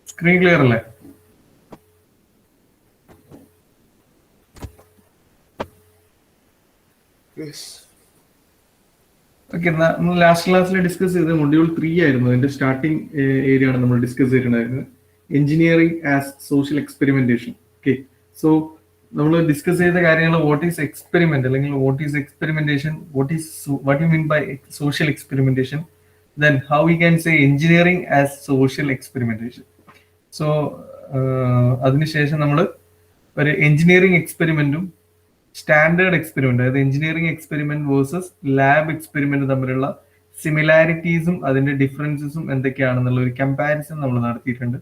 Screen clear അല്ലേ? Okay, നമ്മൾ last ക്ലാസ്സിൽ ഡിസ്കസ് ചെയ്ത് മൊഡ്യൂൾ 3 ആയിരുന്നു. അതിന്റെ സ്റ്റാർട്ടിംഗ് ഏരിയ ആണ് നമ്മൾ ഡിസ്കസ് ചെയ്തിട്ടുണ്ടായിരുന്നത്. Engineering as social experimentation. Okay, so നമ്മൾ ഡിസ്കസ് ചെയ്ത കാര്യങ്ങൾ വാട്ട് ഈസ് എക്സ്പെരിമെന്റ് അല്ലെങ്കിൽ what is experimentation, what you mean by social experimentation, then how we can say engineering as social experimentation. So അതിനുശേഷം നമ്മൾ ഒരു എഞ്ചിനീയറിംഗ് എക്സ്പെരിമെന്റും standard experiment, അതായത് engineering experiment versus lab experiment തമ്മിലുള്ള സിമിലാരിറ്റീസും അതിന്റെ ഡിഫറൻസസും എന്തൊക്കെയാണെന്നുള്ള ഒരു കമ്പാരിസൺ നമ്മൾ നടത്തിയിട്ടുണ്ട്.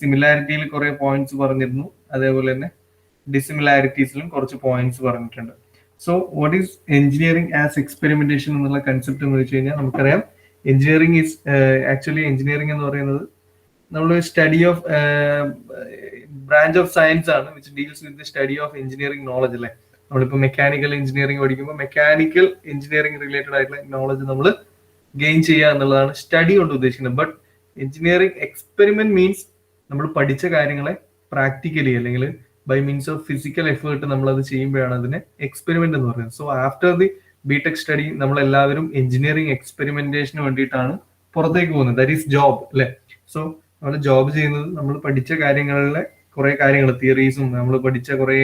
സിമിലാരിറ്റിയിൽ കുറെ പോയിന്റ്സ് പറഞ്ഞിരുന്നു, അതേപോലെ തന്നെ ഡിസിമിലാരിറ്റീസിലും കുറച്ച് പോയിന്റ്സ് പറഞ്ഞിട്ടുണ്ട്. So what is engineering as experimentation എന്നുള്ള കൺസെപ്റ്റ് എന്ന് വെച്ച് കഴിഞ്ഞാൽ നമുക്കറിയാം, എഞ്ചിനീയറിംഗ് ഈസ് ആക്ച്വലി എഞ്ചിനീയറിംഗ് എന്ന് പറയുന്നത് നമ്മൾ study of branch of science ആണ് which deals with the study of engineering knowledge അല്ലേ. നമ്മളിപ്പോൾ മെക്കാനിക്കൽ എഞ്ചിനീയറിംഗ് പഠിക്കുമ്പോൾ മെക്കാനിക്കൽ എഞ്ചിനീയറിംഗ് റിലേറ്റഡ് ആയിട്ടുള്ള നോളജ് നമ്മൾ ഗെയിൻ ചെയ്യുക എന്നുള്ളതാണ് സ്റ്റഡി കൊണ്ട് ഉദ്ദേശിക്കുന്നത്. ബട്ട് എഞ്ചിനീയറിംഗ് എക്സ്പെരിമെന്റ് മീൻസ് നമ്മൾ പഠിച്ച കാര്യങ്ങളെ പ്രാക്ടിക്കലി അല്ലെങ്കിൽ by means of physical effort നമ്മൾ അത് ചെയ്യുമ്പോഴാണ് അതിനെ എക്സ്പെരിമെന്റ് എന്ന് പറയുന്നത്. So after the BTech study നമ്മളെല്ലാവരും എഞ്ചിനീയറിംഗ് എക്സ്പെരിമെന്റേഷന് വേണ്ടിയിട്ടാണ് പുറത്തേക്ക് പോകുന്നത്. ദാറ്റ് ഈസ് ജോബ് അല്ലെ. സോ നമ്മൾ ജോബ് ചെയ്യുന്നത് നമ്മൾ പഠിച്ച കാര്യങ്ങളിലെ കുറെ കാര്യങ്ങൾ, തിയറീസും നമ്മൾ പഠിച്ച കുറെ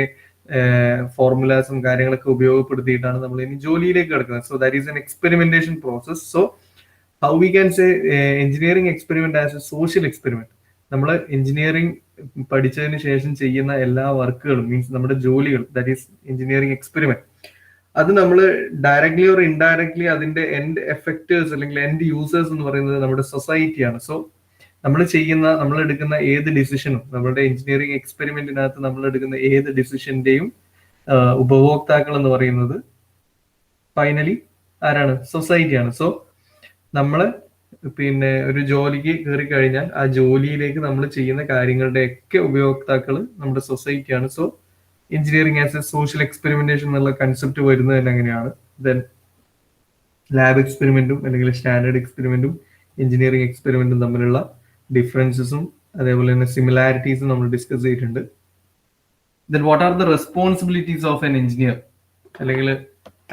ഫോർമുലാസും കാര്യങ്ങളൊക്കെ ഉപയോഗപ്പെടുത്തിയിട്ടാണ് നമ്മൾ ഇനി ജോലിയിലേക്ക് കിടക്കുന്നത്. So that is N experimentation process. So how we can say engineering experiment as a social experiment. നമ്മൾ എഞ്ചിനീയറിംഗ് പഠിച്ചതിന് ശേഷം ചെയ്യുന്ന എല്ലാ വർക്കുകളും മീൻസ് നമ്മുടെ ജോലികൾ, ദാറ്റ് ഈസ് എഞ്ചിനീയറിംഗ് എക്സ്പെരിമെന്റ്. അത് നമ്മൾ ഡയറക്ട്ലി ഓർ ഇൻഡയറക്ട്ലി അതിന്റെ എൻഡ് എഫക്റ്റേഴ്സ് അല്ലെങ്കിൽ എൻഡ് യൂസേഴ്സ് എന്ന് പറയുന്നത് നമ്മുടെ സൊസൈറ്റിയാണ്. സോ നമ്മൾ എടുക്കുന്ന ഏത് ഡിസിഷനും, നമ്മുടെ എഞ്ചിനീയറിംഗ് എക്സ്പെരിമെന്റിനകത്ത് നമ്മൾ എടുക്കുന്ന ഏത് ഡിസിഷന്റെയും ഉപഭോക്താക്കൾ എന്ന് പറയുന്നത് ഫൈനലി ആരാണ്? സൊസൈറ്റിയാണ്. സോ നമ്മള് ഒരു ജോലിക്ക് കയറി കഴിഞ്ഞാൽ ആ ജോലിയിലേക്ക് നമ്മൾ ചെയ്യുന്ന കാര്യങ്ങളുടെ ഒക്കെ ഉപയോക്താക്കൾ നമ്മുടെ സൊസൈറ്റിയാണ്. So engineering as a social experimentation എന്നുള്ള കൺസെപ്റ്റ് വരുന്നത് തന്നെ അങ്ങനെയാണ്. ദെൻ ലാബ് എക്സ്പെരിമെന്റും അല്ലെങ്കിൽ സ്റ്റാൻഡേർഡ് എക്സ്പെരിമെന്റും എഞ്ചിനീയറിംഗ് എക്സ്പെരിമെന്റും തമ്മിലുള്ള ഡിഫറൻസസും അതേപോലെ തന്നെ സിമിലാരിറ്റീസും നമ്മൾ ഡിസ്കസ് ചെയ്തിട്ടുണ്ട്. Then what are the responsibilities of an engineer, അല്ലെങ്കിൽ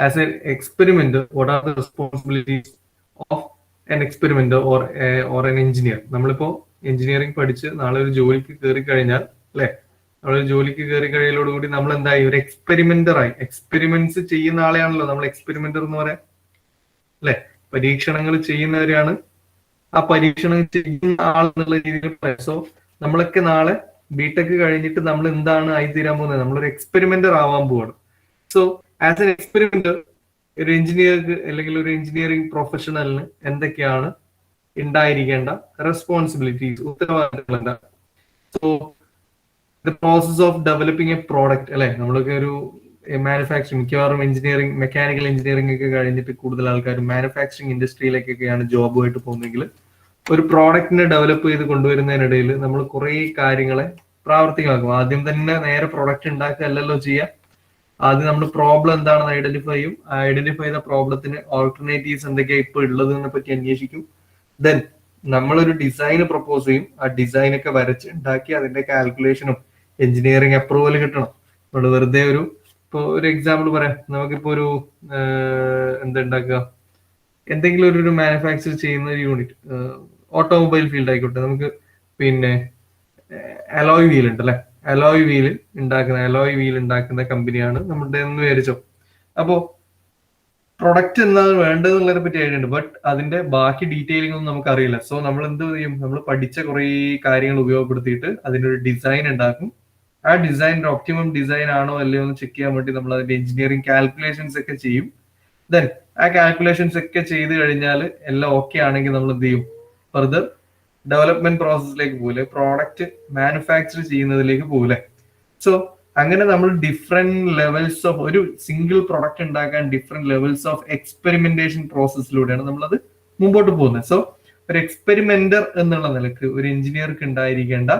as a experiment what are the responsibilities of an experiment or an engineer. നമ്മളിപ്പോ എഞ്ചിനീയറിംഗ് പഠിച്ച് നാളെ ഒരു ജോലിക്ക് കയറി കഴിഞ്ഞാൽ അല്ലെ, നമ്മളൊരു ജോലിക്ക് കയറി കഴിയലോടുകൂടി നമ്മൾ എന്തായി? ഒരു എക്സ്പെരിമെന്ററായി. എക്സ്പെരിമെന്റ്സ് ചെയ്യുന്ന ആളെയാണല്ലോ നമ്മൾ എക്സ്പെരിമെന്റർ എന്ന് പറയാം അല്ലെ. പരീക്ഷണങ്ങൾ ചെയ്യുന്നവരെയാണ് ആ പരീക്ഷണം ചെയ്യുന്ന ആൾ എന്നുള്ള രീതിയിൽ പറയാം. സോ നമ്മളൊക്കെ നാളെ ബിടെക് കഴിഞ്ഞിട്ട് നമ്മൾ എന്താണ് ആയിത്തീരാൻ പോകുന്നത്? നമ്മളൊരു എക്സ്പെരിമെന്റർ ആവാൻ പോവാണ്. സോ ആസ് എൻ എക്സ്പെരിമെന്റർ ഒരു എഞ്ചിനീയർക്ക് അല്ലെങ്കിൽ ഒരു എഞ്ചിനീയറിംഗ് പ്രൊഫഷണലിന് എന്തൊക്കെയാണ് ഉണ്ടായിരിക്കേണ്ട റെസ്പോൺസിബിലിറ്റീസ്, ഉത്തരവാദിത്തങ്ങൾ എന്താ? So the process of developing A product അല്ലെ. നമ്മളൊക്കെ ഒരു മാനുഫാക്ചറിങ്, മിക്കവാറും എഞ്ചിനീയറിംഗ്, മെക്കാനിക്കൽ എഞ്ചിനീയറിംഗ് ഒക്കെ കഴിഞ്ഞിട്ട് കൂടുതൽ ആൾക്കാരും മാനുഫാക്ചറിങ് ഇൻഡസ്ട്രിയിലേക്കൊക്കെയാണ് ജോബുമായിട്ട് പോകുന്നതെങ്കിൽ ഒരു പ്രോഡക്റ്റിനെ ഡെവലപ്പ് ചെയ്ത് കൊണ്ടുവരുന്നതിനിടയിൽ നമ്മൾ കുറെ കാര്യങ്ങളെ പ്രാവർത്തികമാക്കും. ആദ്യം തന്നെ നേരെ പ്രോഡക്റ്റ് ഉണ്ടാക്കുകയല്ലല്ലോ ചെയ്യുക. ആദ്യം നമ്മൾ പ്രോബ്ലം എന്താണെന്ന് ഐഡന്റിഫൈ ചെയ്യും. ഐഡന്റിഫൈ ചെയ്ത പ്രോബ്ലത്തിന് ഓൾട്ടർനേറ്റീവ്സ് എന്തൊക്കെയാണ് ഇപ്പോൾ ഉള്ളതിനെ പറ്റി അന്വേഷിക്കും. ദെൻ നമ്മളൊരു ഡിസൈൻ പ്രപ്പോസ് ചെയ്യും. ആ ഡിസൈൻ ഒക്കെ വരച്ച് ഉണ്ടാക്കി അതിന്റെ കാൽക്കുലേഷനും എഞ്ചിനീയറിംഗ് അപ്രൂവൽ കിട്ടണം. നമ്മൾ വെറുതെ ഇപ്പോൾ ഒരു എക്സാമ്പിൾ പറയാം. നമുക്കിപ്പോ ഒരു എന്തുണ്ടാക്കുക, എന്തെങ്കിലും ഒരു മാനുഫാക്ചർ ചെയ്യുന്ന ഒരു യൂണിറ്റ്, ഓട്ടോമൊബൈൽ ഫീൽഡ് ആയിക്കോട്ടെ, നമുക്ക് അലോയ് വീൽ ഉണ്ട് അല്ലെ. അലോയ് വീൽ ഉണ്ടാക്കുന്ന കമ്പനിയാണ് നമ്മുടെ എന്ന് വിചാരിച്ചോ. അപ്പോ പ്രൊഡക്റ്റ് എന്താണ് വേണ്ടതെന്നുള്ളതിനെ പറ്റി ഐഡിയ ഉണ്ട്, ബട്ട് അതിന്റെ ബാക്കി ഡീറ്റെയിലിംഗ് ഒന്നും നമുക്ക് അറിയില്ല. സോ നമ്മൾ എന്ത് ചെയ്യും? നമ്മൾ പഠിച്ച കുറെ കാര്യങ്ങൾ ഉപയോഗപ്പെടുത്തിയിട്ട് അതിനൊരു ഡിസൈൻ ഉണ്ടാക്കും. ആ ഡിസൈനിന്റെ ഒപ്റ്റിമം ഡിസൈൻ ആണോ അല്ലയോ എന്ന് ചെക്ക് ചെയ്യാൻ വേണ്ടി നമ്മൾ അതിന്റെ എഞ്ചിനീയറിംഗ് കാൽക്കുലേഷൻസ് ഒക്കെ ചെയ്യും. ദെൻ ആ കാൽക്കുലേഷൻസ് ഒക്കെ ചെയ്ത് കഴിഞ്ഞാൽ എല്ലാം ഓക്കെ ആണെങ്കിൽ നമ്മൾ എന്ത് ചെയ്യും? ഫർദർ ഡെവലപ്മെന്റ് പ്രോസസ്സിലേക്ക് പോകില്ലേ, പ്രോഡക്റ്റ് മാനുഫാക്ചർ ചെയ്യുന്നതിലേക്ക് പോകില്ലേ. സോ അങ്ങനെ നമ്മൾ ഡിഫറെന്റ് ലെവൽസ് ഓഫ് ഒരു സിംഗിൾ പ്രൊഡക്റ്റ് ഉണ്ടാക്കാൻ ഡിഫറെന്റ് ലെവൽസ് ഓഫ് എക്സ്പെരിമെന്റേഷൻ പ്രോസസ്സിലൂടെയാണ് നമ്മളത് മുമ്പോട്ട് പോകുന്നത്. സോ ഒരു എക്സ്പെരിമെന്റർ എന്നുള്ള നിലക്ക് ഒരു എഞ്ചിനീയർക്ക് ഉണ്ടായിരിക്കേണ്ട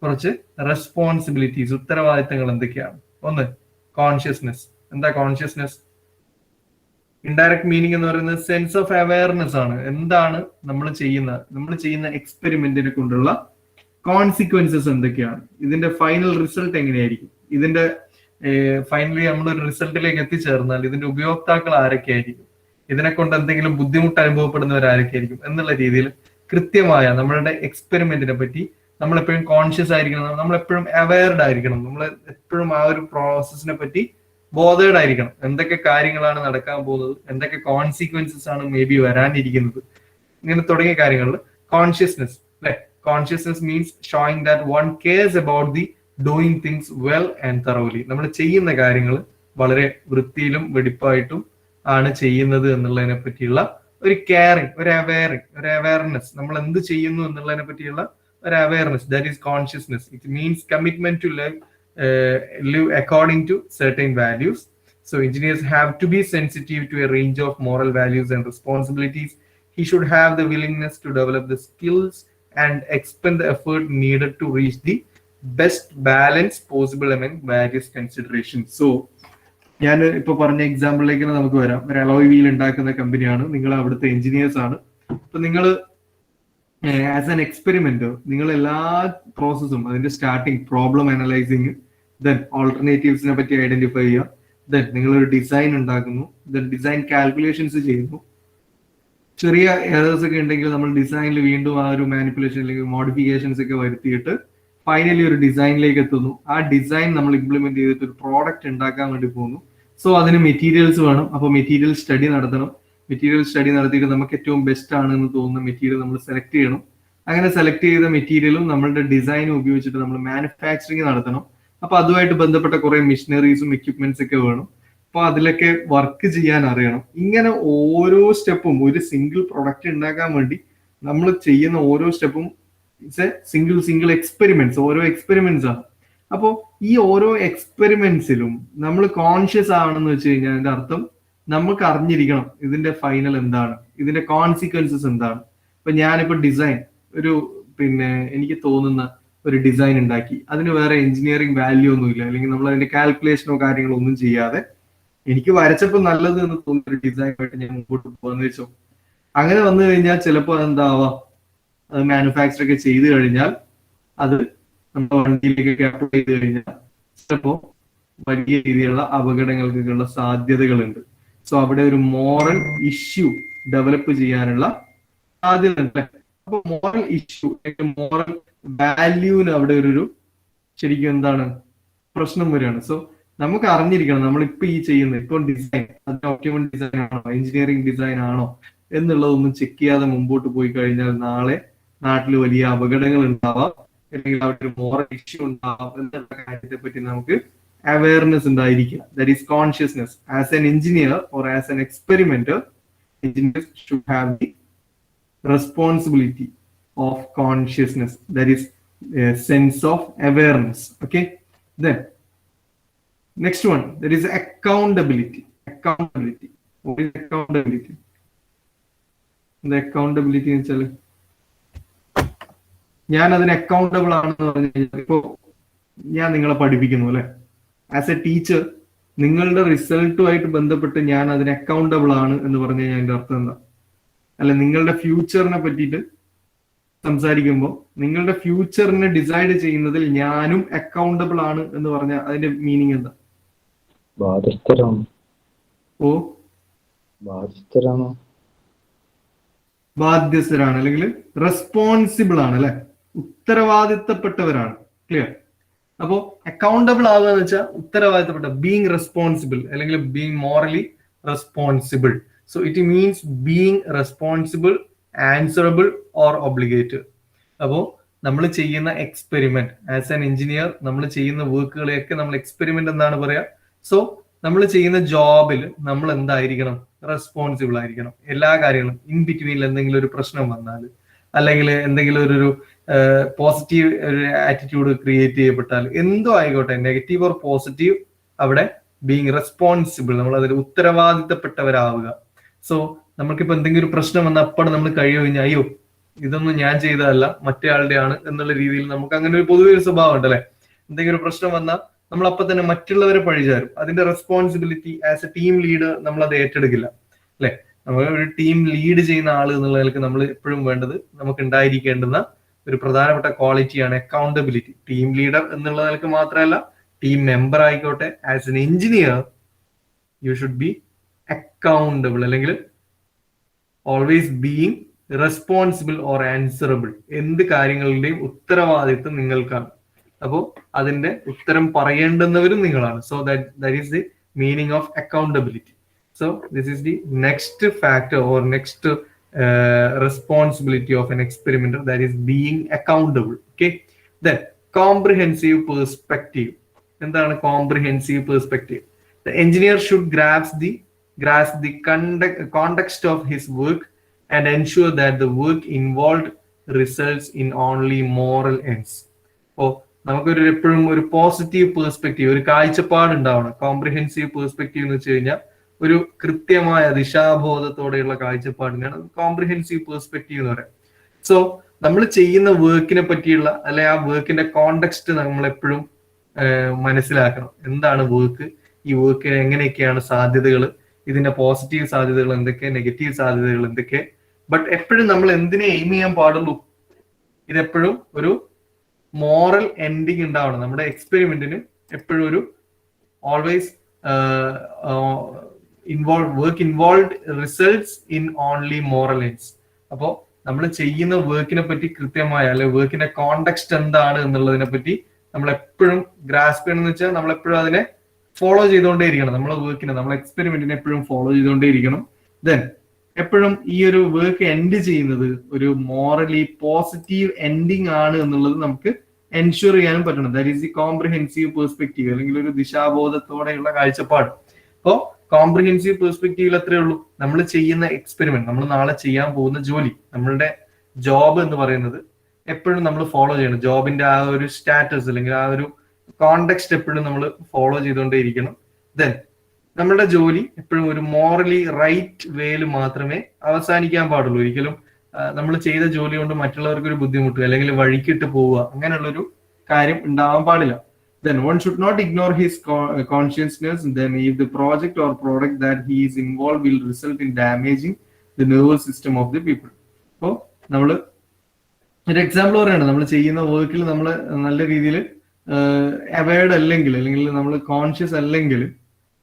കുറച്ച് റെസ്പോൺസിബിലിറ്റീസ്, ഉത്തരവാദിത്തങ്ങൾ എന്തൊക്കെയാണ്? ഒന്ന്, കോൺഷ്യസ്നെസ്. എന്താ കോൺഷ്യസ്നെസ്? ഇൻഡയറക്ട് മീനിങ് എന്ന് പറയുന്നത് സെൻസ് ഓഫ് അവയർനെസ് ആണ്. എന്താണ് നമ്മൾ ചെയ്യുന്ന എക്സ്പെരിമെന്റിനെ കൊണ്ടുള്ള കോൺസിക്വൻസസ് എന്തൊക്കെയാണ്, ഇതിന്റെ ഫൈനൽ റിസൾട്ട് എങ്ങനെയായിരിക്കും, ഇതിന്റെ ഫൈനലി നമ്മളൊരു റിസൾട്ടിലേക്ക് എത്തിച്ചേർന്നാൽ ഇതിന്റെ ഉപയോക്താക്കൾ ആരൊക്കെയായിരിക്കും, ഇതിനെ കൊണ്ട് എന്തെങ്കിലും ബുദ്ധിമുട്ട് അനുഭവപ്പെടുന്നവർ ആരൊക്കെയായിരിക്കും എന്നുള്ള രീതിയിൽ കൃത്യമായ നമ്മളുടെ എക്സ്പെരിമെന്റിനെ പറ്റി നമ്മളെപ്പോഴും കോൺഷ്യസ് ആയിരിക്കണം, നമ്മളെപ്പോഴും അവയർഡ് ആയിരിക്കണം, നമ്മൾ എപ്പോഴും ആ ഒരു പ്രോസസ്സിനെ പറ്റി ബോധേഡ് ആയിരിക്കണം. എന്തൊക്കെ കാര്യങ്ങളാണ് നടക്കാൻ പോകുന്നത്, എന്തൊക്കെ കോൺസിക്വൻസസ് ആണ് മേ ബി വരാനിരിക്കുന്നത്, ഇങ്ങനെ തുടങ്ങിയ കാര്യങ്ങളിൽ കോൺഷ്യസ്നെസ് അല്ലെ. Consciousness means showing that one CARES about the doing things well and thoroughly. നമ്മൾ ചെയ്യുന്ന കാര്യങ്ങൾ വളരെ വൃത്തിയിലും വെടിപ്പായിട്ടും ആണ് ചെയ്യുന്നത് എന്നുള്ളതിനെ പറ്റിയുള്ള ഒരു കെയറിങ്, ഒരു അവയർനെസ്, നമ്മൾ എന്ത് ചെയ്യുന്നു എന്നുള്ളതിനെ പറ്റിയുള്ള ഒരു awareness, that is consciousness. It means commitment to live according to certain values. So engineers have to be sensitive to a range of moral values and responsibilities. He should have the willingness to develop the skills and expend the effort needed to reach the best balance possible among various considerations. So ഞാൻ ഇപ്പൊ പറഞ്ഞ എക്സാമ്പിളിലേക്ക് നമുക്ക് വരാം. ഒരു alloy wheel ഉണ്ടാക്കുന്ന കമ്പനിയാണ്, നിങ്ങൾ അവിടുത്തെ എഞ്ചിനീയേഴ്സ് ആണ്. അപ്പൊ നിങ്ങൾ ആസ് ആൻ എക്സ്പെരിമെന്റ് നിങ്ങൾ എല്ലാ പ്രോസസ്സും അതിന്റെ സ്റ്റാർട്ടിങ് പ്രോബ്ലം അനലൈസിങ്, ദെൻ ഓൾട്ടർനേറ്റീവ്സിനെ പറ്റി ഐഡന്റിഫൈ ചെയ്യുക, ദെൻ നിങ്ങളൊരു ഡിസൈൻ ഉണ്ടാക്കുന്നു, ദെൻ ഡിസൈൻ കാൽക്കുലേഷൻസ് ചെയ്യുന്നു. ചെറിയ എറേഴ്സ് ഒക്കെ ഉണ്ടെങ്കിൽ നമ്മൾ ഡിസൈനിൽ വീണ്ടും ആ ഒരു മാനിപ്പുലേഷൻ അല്ലെങ്കിൽ മോഡിഫിക്കേഷൻസ് ഒക്കെ വരുത്തിയിട്ട് ഫൈനലി ഒരു ഡിസൈനിലേക്ക് എത്തുന്നു. ആ ഡിസൈൻ നമ്മൾ ഇംപ്ലിമെന്റ് ചെയ്തിട്ട് ഒരു പ്രോഡക്റ്റ് ഉണ്ടാക്കാൻ വേണ്ടി പോകുന്നു. സോ അതിന് മെറ്റീരിയൽസ് വേണം. അപ്പോൾ മെറ്റീരിയൽ സ്റ്റഡി നടത്തണം. മെറ്റീരിയൽ സ്റ്റഡി നടത്തിയിട്ട് നമുക്ക് ഏറ്റവും ബെസ്റ്റ് ആണെന്ന് തോന്നുന്ന മെറ്റീരിയൽ നമ്മൾ സെലക്ട് ചെയ്യണം. അങ്ങനെ സെലക്ട് ചെയ്ത മെറ്റീരിയലും നമ്മളുടെ ഡിസൈനും ഉപയോഗിച്ചിട്ട് നമ്മൾ മാനുഫാക്ചറിങ് നടത്തണം. അപ്പൊ അതുമായിട്ട് ബന്ധപ്പെട്ട കുറെ മെഷീനറീസും എക്യുപ്മെന്റ്സ് ഒക്കെ വേണം. അപ്പൊ അതിലൊക്കെ വർക്ക് ചെയ്യാൻ അറിയണം. ഇങ്ങനെ ഓരോ സ്റ്റെപ്പും ഒരു സിംഗിൾ പ്രൊഡക്റ്റ് ഉണ്ടാക്കാൻ വേണ്ടി നമ്മൾ ചെയ്യുന്ന ഓരോ സ്റ്റെപ്പും സിംഗിൾ എക്സ്പെരിമെന്റ്സ്, ഓരോ എക്സ്പെരിമെന്റ്സ് ആണ്. അപ്പോ ഈ ഓരോ എക്സ്പെരിമെന്റ്സിലും നമ്മൾ കോൺഷ്യസ് ആവണമെന്ന് വെച്ച് കഴിഞ്ഞാൽ അതിന്റെ അർത്ഥം നമുക്ക് അറിഞ്ഞിരിക്കണം ഇതിന്റെ ഫൈനൽ എന്താണ്, ഇതിന്റെ കോൺസിക്വൻസസ് എന്താണ്. ഇപ്പൊ ഞാനിപ്പോ ഡിസൈൻ എനിക്ക് തോന്നുന്ന ഒരു ഡിസൈൻ ഉണ്ടാക്കി, അതിന് വേറെ എഞ്ചിനീയറിംഗ് വാല്യൂ ഒന്നുമില്ല, അല്ലെങ്കിൽ നമ്മൾ അതിന്റെ കാൽക്കുലേഷനോ കാര്യങ്ങളോ ഒന്നും ചെയ്യാതെ എനിക്ക് വരച്ചപ്പോൾ നല്ലത് എന്ന് തോന്നുന്ന ഒരു ഡിസൈനായിട്ട് ഞാൻ മുമ്പോട്ട് പോകാന്ന് വെച്ചോ. അങ്ങനെ വന്നു കഴിഞ്ഞാൽ ചിലപ്പോൾ എന്താവാം, അത് മാനുഫാക്ചർ ഒക്കെ ചെയ്ത് കഴിഞ്ഞാൽ അത് നമ്മുടെ വണ്ടിയിലേക്കൊക്കെ അപ്ലൈ ചെയ്ത് കഴിഞ്ഞാൽ ചിലപ്പോൾ വലിയ രീതിയിലുള്ള അപകടങ്ങൾക്കൊക്കെയുള്ള സാധ്യതകളുണ്ട്. സോ അവിടെ ഒരു മോറൽ ഇഷ്യൂ ഡെവലപ്പ് ചെയ്യാനുള്ള സാധ്യത ഉണ്ട്. അപ്പൊ മോറൽ ഇഷ്യൂ, മോറൽ വാല്യൂവിന് അവിടെ ഒരു ശരിക്കും എന്താണ് പ്രശ്നം വരികയാണ്. സോ നമുക്ക് അറിഞ്ഞിരിക്കണം നമ്മളിപ്പോ ഈ ചെയ്യുന്നത് ഇപ്പൊ ഡിസൈൻ, അത് ഡോക്യുമെന്റ് ഡിസൈൻ ആണോ എഞ്ചിനീയറിംഗ് ഡിസൈൻ ആണോ എന്നുള്ളതൊന്നും ചെക്ക് ചെയ്യാതെ മുമ്പോട്ട് പോയി കഴിഞ്ഞാൽ നാളെ നാട്ടിൽ വലിയ അപകടങ്ങൾ ഉണ്ടാവാം, അല്ലെങ്കിൽ അവിടെ ഒരു മോറൽ ഇഷ്യൂ ഉണ്ടാവാം എന്നുള്ള കാര്യത്തെ പറ്റി നമുക്ക് awareness ഉണ്ടായിരിക്കുക. That is consciousness. As an engineer or as an experimenter, engineers should have the responsibility of consciousness. That is a sense of awareness. Okay. Then next one, there is accountability. Accountability. What is accountability? The accountability എന്ന് വെച്ചാൽ ഞാൻ അതിന് accountable ആണെന്ന് പറഞ്ഞു കഴിഞ്ഞാൽ ഇപ്പോ ഞാൻ നിങ്ങളെ പഠിപ്പിക്കുന്നു അല്ലെ, ആസ് എ ടീച്ചർ നിങ്ങളുടെ റിസൾട്ടുമായിട്ട് ബന്ധപ്പെട്ട് ഞാൻ അതിന് അക്കൗണ്ടബിൾ ആണ് എന്ന് പറഞ്ഞു കഴിഞ്ഞാൽ അതിന്റെ അർത്ഥം എന്താ? അല്ല, നിങ്ങളുടെ ഫ്യൂച്ചറിനെ പറ്റിയിട്ട് സംസാരിക്കുമ്പോൾ നിങ്ങളുടെ ഫ്യൂച്ചറിനെ ഡിസൈഡ് ചെയ്യുന്നതിൽ ഞാനും അക്കൗണ്ടബിൾ ആണ് എന്ന് പറഞ്ഞാൽ അതിന്റെ മീനിങ് എന്താ? ബാധ്യസ്ഥരാണ് അല്ലെങ്കിൽ റെസ്പോൺസിബിൾ ആണ് അല്ലെ, ഉത്തരവാദിത്തപ്പെട്ടവരാണ്. ക്ലിയർ? അപ്പോ അക്കൗണ്ടബിൾ ആവുക എന്ന് വെച്ചാൽ ഉത്തരവാദിത്തപ്പെട്ട, ബീങ് റെസ്പോൺസിബിൾ അല്ലെങ്കിൽ being morally responsible. So it means being responsible, answerable or obligated. അപ്പോ നമ്മൾ ചെയ്യുന്ന എക്സ്പെരിമെന്റ് ആസ് ആൻ എഞ്ചിനീയർ, നമ്മൾ ചെയ്യുന്ന വർക്കുകളെയൊക്കെ നമ്മൾ എക്സ്പെരിമെന്റ് എന്നാണ് പറയാ. സോ നമ്മൾ ചെയ്യുന്ന ജോബിൽ നമ്മൾ എന്തായിരിക്കണം? റെസ്പോൺസിബിൾ ആയിരിക്കണം. എല്ലാ കാര്യങ്ങളും ഇൻ ബിറ്റ്വീനിൽ എന്തെങ്കിലും ഒരു പ്രശ്നം വന്നാൽ അല്ലെങ്കിൽ എന്തെങ്കിലും ഒരു പോസിറ്റീവ് ഒരു ആറ്റിറ്റ്യൂഡ് ക്രിയേറ്റ് ചെയ്യപ്പെട്ടാൽ എന്തോ ആയിക്കോട്ടെ, നെഗറ്റീവ് ഓർ പോസിറ്റീവ്, അവിടെ ബീങ് റെസ്പോൺസിബിൾ, നമ്മൾ അതിൽ ഉത്തരവാദിത്തപ്പെട്ടവരാവുക. സോ നമുക്കിപ്പോ എന്തെങ്കിലും ഒരു പ്രശ്നം വന്നാൽ അപ്പോൾ നമ്മൾ കഴിഞ്ഞാൽ അയ്യോ ഇതൊന്നും ഞാൻ ചെയ്തതല്ല മറ്റേ ആളുടെ ആണ് എന്നുള്ള രീതിയിൽ നമുക്ക് അങ്ങനെ ഒരു പൊതുവെ ഒരു സ്വഭാവം ഉണ്ട് അല്ലെ. എന്തെങ്കിലും ഒരു പ്രശ്നം വന്നാൽ നമ്മൾ അപ്പൊ തന്നെ മറ്റുള്ളവരെ പഴിചാരും. അതിന്റെ responsibility as A team leader നമ്മൾ അത് ഏറ്റെടുക്കില്ല. അല്ലെ? നമ്മൾ ഒരു ടീം ലീഡ് ചെയ്യുന്ന ആൾ എന്നുള്ള നിലക്ക് നമ്മൾ എപ്പോഴും വേണ്ടത്, നമുക്ക് ഉണ്ടായിരിക്കേണ്ടുന്ന ഒരു പ്രധാനപ്പെട്ട ക്വാളിറ്റിയാണ് അക്കൗണ്ടബിലിറ്റി. ടീം ലീഡർ എന്നുള്ള നിലക്ക് മാത്രമല്ല, ടീം മെമ്പർ ആയിക്കോട്ടെ, as an engineer you should be accountable, അല്ലെങ്കിൽ always being responsible or answerable. എന്ത് കാര്യങ്ങളുടെയും ഉത്തരവാദിത്വം നിങ്ങൾക്കാണ്. അപ്പോൾ അതിന്റെ ഉത്തരം പറയേണ്ടുന്നവരും നിങ്ങളാണ്. So that is the meaning of accountability. So this is the next factor or next responsibility of an experimenter, that is being accountable. Okay, then comprehensive perspective. എന്താണ് comprehensive perspective? The engineer should grasp the context of his work and ensure that the work involved results in only moral ends. അപ്പോൾ നമുക്കൊരു എപ്പോഴും ഒരു positive perspective, ഒരു കാഴ്ചപ്പാട് ഉണ്ടാവണം. Comprehensive perspective എന്ന് വെച്ച് കഴിഞ്ഞാൽ ഒരു കൃത്യമായ ദിശാബോധത്തോടെയുള്ള കാഴ്ചപ്പാടിനാണ് കോംപ്രിഹെൻസീവ് പേഴ്സ്പെക്റ്റീവ് എന്ന് പറയുന്നത്. സോ നമ്മൾ ചെയ്യുന്ന വർക്കിനെ പറ്റിയുള്ള, അല്ലെ ആ വർക്കിന്റെ കോണ്ടെക്സ്റ്റ് നമ്മൾ എപ്പോഴും മനസ്സിലാക്കണം. എന്താണ് വർക്ക്, ഈ വർക്കിന് എങ്ങനെയൊക്കെയാണ് സാധ്യതകൾ, ഇതിന്റെ പോസിറ്റീവ് സാധ്യതകൾ എന്തൊക്കെ, നെഗറ്റീവ് സാധ്യതകൾ എന്തൊക്കെ. ബട്ട് എപ്പോഴും നമ്മൾ എന്തിനെ എയിം ചെയ്യാൻ പാടുള്ളൂ, ഇതെപ്പോഴും ഒരു മോറൽ എൻഡിങ് ഉണ്ടാവണം. നമ്മുടെ എക്സ്പെരിമെന്റിന് എപ്പോഴും ഒരു always work involved results in only moral ends. അപ്പോൾ നമ്മൾ ചെയ്യുന്ന വർക്കിനെ പറ്റി കൃത്യമായ, അല്ലെ വർക്കിന്റെ കോണ്ടെക്സ്റ്റ് എന്താണ് എന്നുള്ളതിനെ പറ്റി നമ്മൾ എപ്പോഴും ഗ്രാസ്പ് ചെയ്യണമെന്ന് വെച്ചാൽ നമ്മൾ എപ്പോഴും അതിനെ ഫോളോ ചെയ്തുകൊണ്ടേയിരിക്കണം. നമ്മളെ വർക്കിനെ, നമ്മളെ എക്സ്പെരിമെന്റിനെ എപ്പോഴും ഫോളോ ചെയ്തുകൊണ്ടേയിരിക്കണം. ദെൻ എപ്പോഴും ഈ ഒരു വർക്ക് എൻഡ് ചെയ്യുന്നത് ഒരു മോറലി പോസിറ്റീവ് എൻഡിങ് ആണ് എന്നുള്ളത് നമുക്ക് എൻഷുർ ചെയ്യാനും പറ്റണം. That is the comprehensive perspective, അല്ലെങ്കിൽ ഒരു ദിശാബോധത്തോടെയുള്ള കാഴ്ചപ്പാട്. അപ്പോൾ കോംപ്രിഹെൻസീവ് പെർസ്പെക്റ്റീവിൽ അത്രേ ഉള്ളൂ. നമ്മൾ ചെയ്യുന്ന എക്സ്പെരിമെന്റ്, നമ്മൾ നാളെ ചെയ്യാൻ പോകുന്ന ജോലി, നമ്മളുടെ ജോബ് എന്ന് പറയുന്നത് എപ്പോഴും നമ്മൾ ഫോളോ ചെയ്യണം. ജോബിന്റെ ആ ഒരു സ്റ്റാറ്റസ്, അല്ലെങ്കിൽ ആ ഒരു കോണ്ടെക്സ്റ്റ് എപ്പോഴും നമ്മൾ ഫോളോ ചെയ്തുകൊണ്ടേയിരിക്കണം. ദെൻ നമ്മളുടെ ജോലി എപ്പോഴും ഒരു മോറലി റൈറ്റ് വേയിൽ മാത്രമേ അവസാനിക്കാൻ പാടുള്ളൂ. ഒരിക്കലും നമ്മൾ ചെയ്ത ജോലി കൊണ്ട് മറ്റുള്ളവർക്ക് ഒരു ബുദ്ധിമുട്ട്, അല്ലെങ്കിൽ വഴിക്കിട്ട് പോവുക, അങ്ങനെയുള്ളൊരു കാര്യം ഉണ്ടാവാൻ പാടില്ല. Then one should not ignore his consciousness. Then if the project or product that he is involved will result in damaging the nervous system of the people. അപ്പോൾ നമ്മൾ ഒരു എക്സാമ്പിൾ പറയാണ്, നമ്മൾ ചെയ്യുന്ന വർക്കിൽ നമ്മൾ നല്ല രീതിയിൽ അവയർഡ് അല്ലെങ്കിൽ നമ്മൾ കോൺഷ്യസ് അല്ലെങ്കിൽ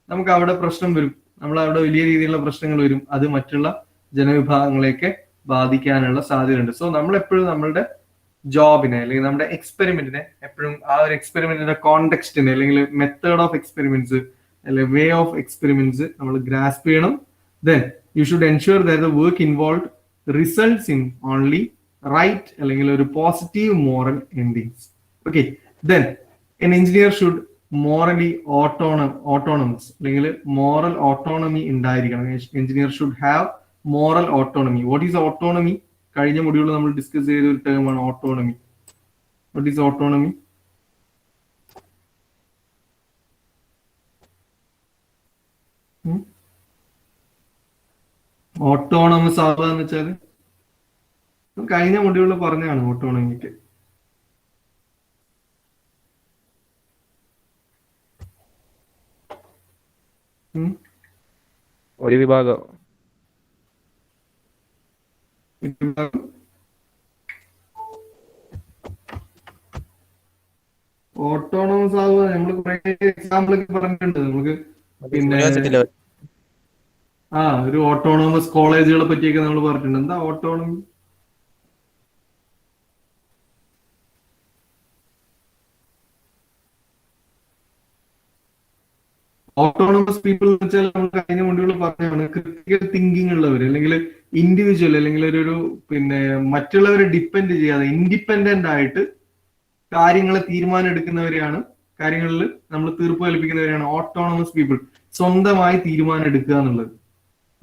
നമുക്ക് അവിടെ പ്രശ്നം വരും. നമ്മൾ അവിടെ വലിയ രീതിയിലുള്ള പ്രശ്നങ്ങൾ വരും. അത് മറ്റുള്ള ജനവിഭാഗങ്ങളെയൊക്കെ ബാധിക്കാനുള്ള സാധ്യതയുണ്ട്. സോ നമ്മൾ എപ്പോഴും നമ്മളുടെ ജോബിനെ, അല്ലെങ്കിൽ നമ്മുടെ എക്സ്പെരിമെന്റിനെ എപ്പോഴും ആ ഒരു എക്സ്പെരിമെന്റിന്റെ കോണ്ടെക്സ്റ്റിനെ, അല്ലെങ്കിൽ മെത്തേഡ് ഓഫ് എക്സ്പെരിമെന്റ്സ്, അല്ലെങ്കിൽ വേ ഓഫ് എക്സ്പെരിമെന്റ്സ് നമ്മൾ ഗ്രാസ്പ് ചെയ്യണം. Then you should ensure that the work involve results in only right, അല്ലെങ്കിൽ ഒരു positive moral endings. Okay, then an engineer should morally autonomous, അല്ലെങ്കിൽ മോറൽ ഓട്ടോണമി ഉണ്ടായിരിക്കണം. Engineer should have moral autonomy. What is autonomy? കഴിഞ്ഞ മൊഡ്യൂളിൽ നമ്മൾ discuss ചെയ്ത ഒരു term ആണ് autonomy. What is autonomy? Autonomous ആവുക എന്ന് വെച്ചാല് കഴിഞ്ഞ മൊഡ്യൂളിൽ പറഞ്ഞാണ് ഓട്ടോണമിക്ക്. ഒരു വിഭാഗം ഓട്ടോണമസ് ആവുക നമ്മൾ കുറെ എക്സാമ്പിൾ ഒക്കെ പറഞ്ഞിട്ടുണ്ട് നമുക്ക്. പിന്നെ ഒരു ഓട്ടോണമസ് കോളേജുകളെ പറ്റിയൊക്കെ നമ്മൾ പറഞ്ഞിട്ടുണ്ട്. എന്താ ഓട്ടോണമി? ഓട്ടോണമസ് പീപ്പിൾ എന്ന് വെച്ചാൽ നമ്മൾ കഴിഞ്ഞ മൊഡ്യൂളിൽ പറഞ്ഞാണ് ക്രിട്ടിക്കൽ തിങ്കിങ് ഉള്ളവർ, അല്ലെങ്കിൽ ഇൻഡിവിജ്വൽ, അല്ലെങ്കിൽ ഒരു പിന്നെ മറ്റുള്ളവരെ ഡിപ്പെൻഡ് ചെയ്യാതെ ഇൻഡിപെൻഡന്റ് ആയിട്ട് കാര്യങ്ങളെ തീരുമാനം എടുക്കുന്നവരെയാണ്, കാര്യങ്ങളിൽ നമ്മൾ തീർപ്പ് കൽപ്പിക്കുന്നവരെയാണ് ഓട്ടോണമസ് പീപ്പിൾ. സ്വന്തമായി തീരുമാനം എടുക്കുക എന്നുള്ളത്.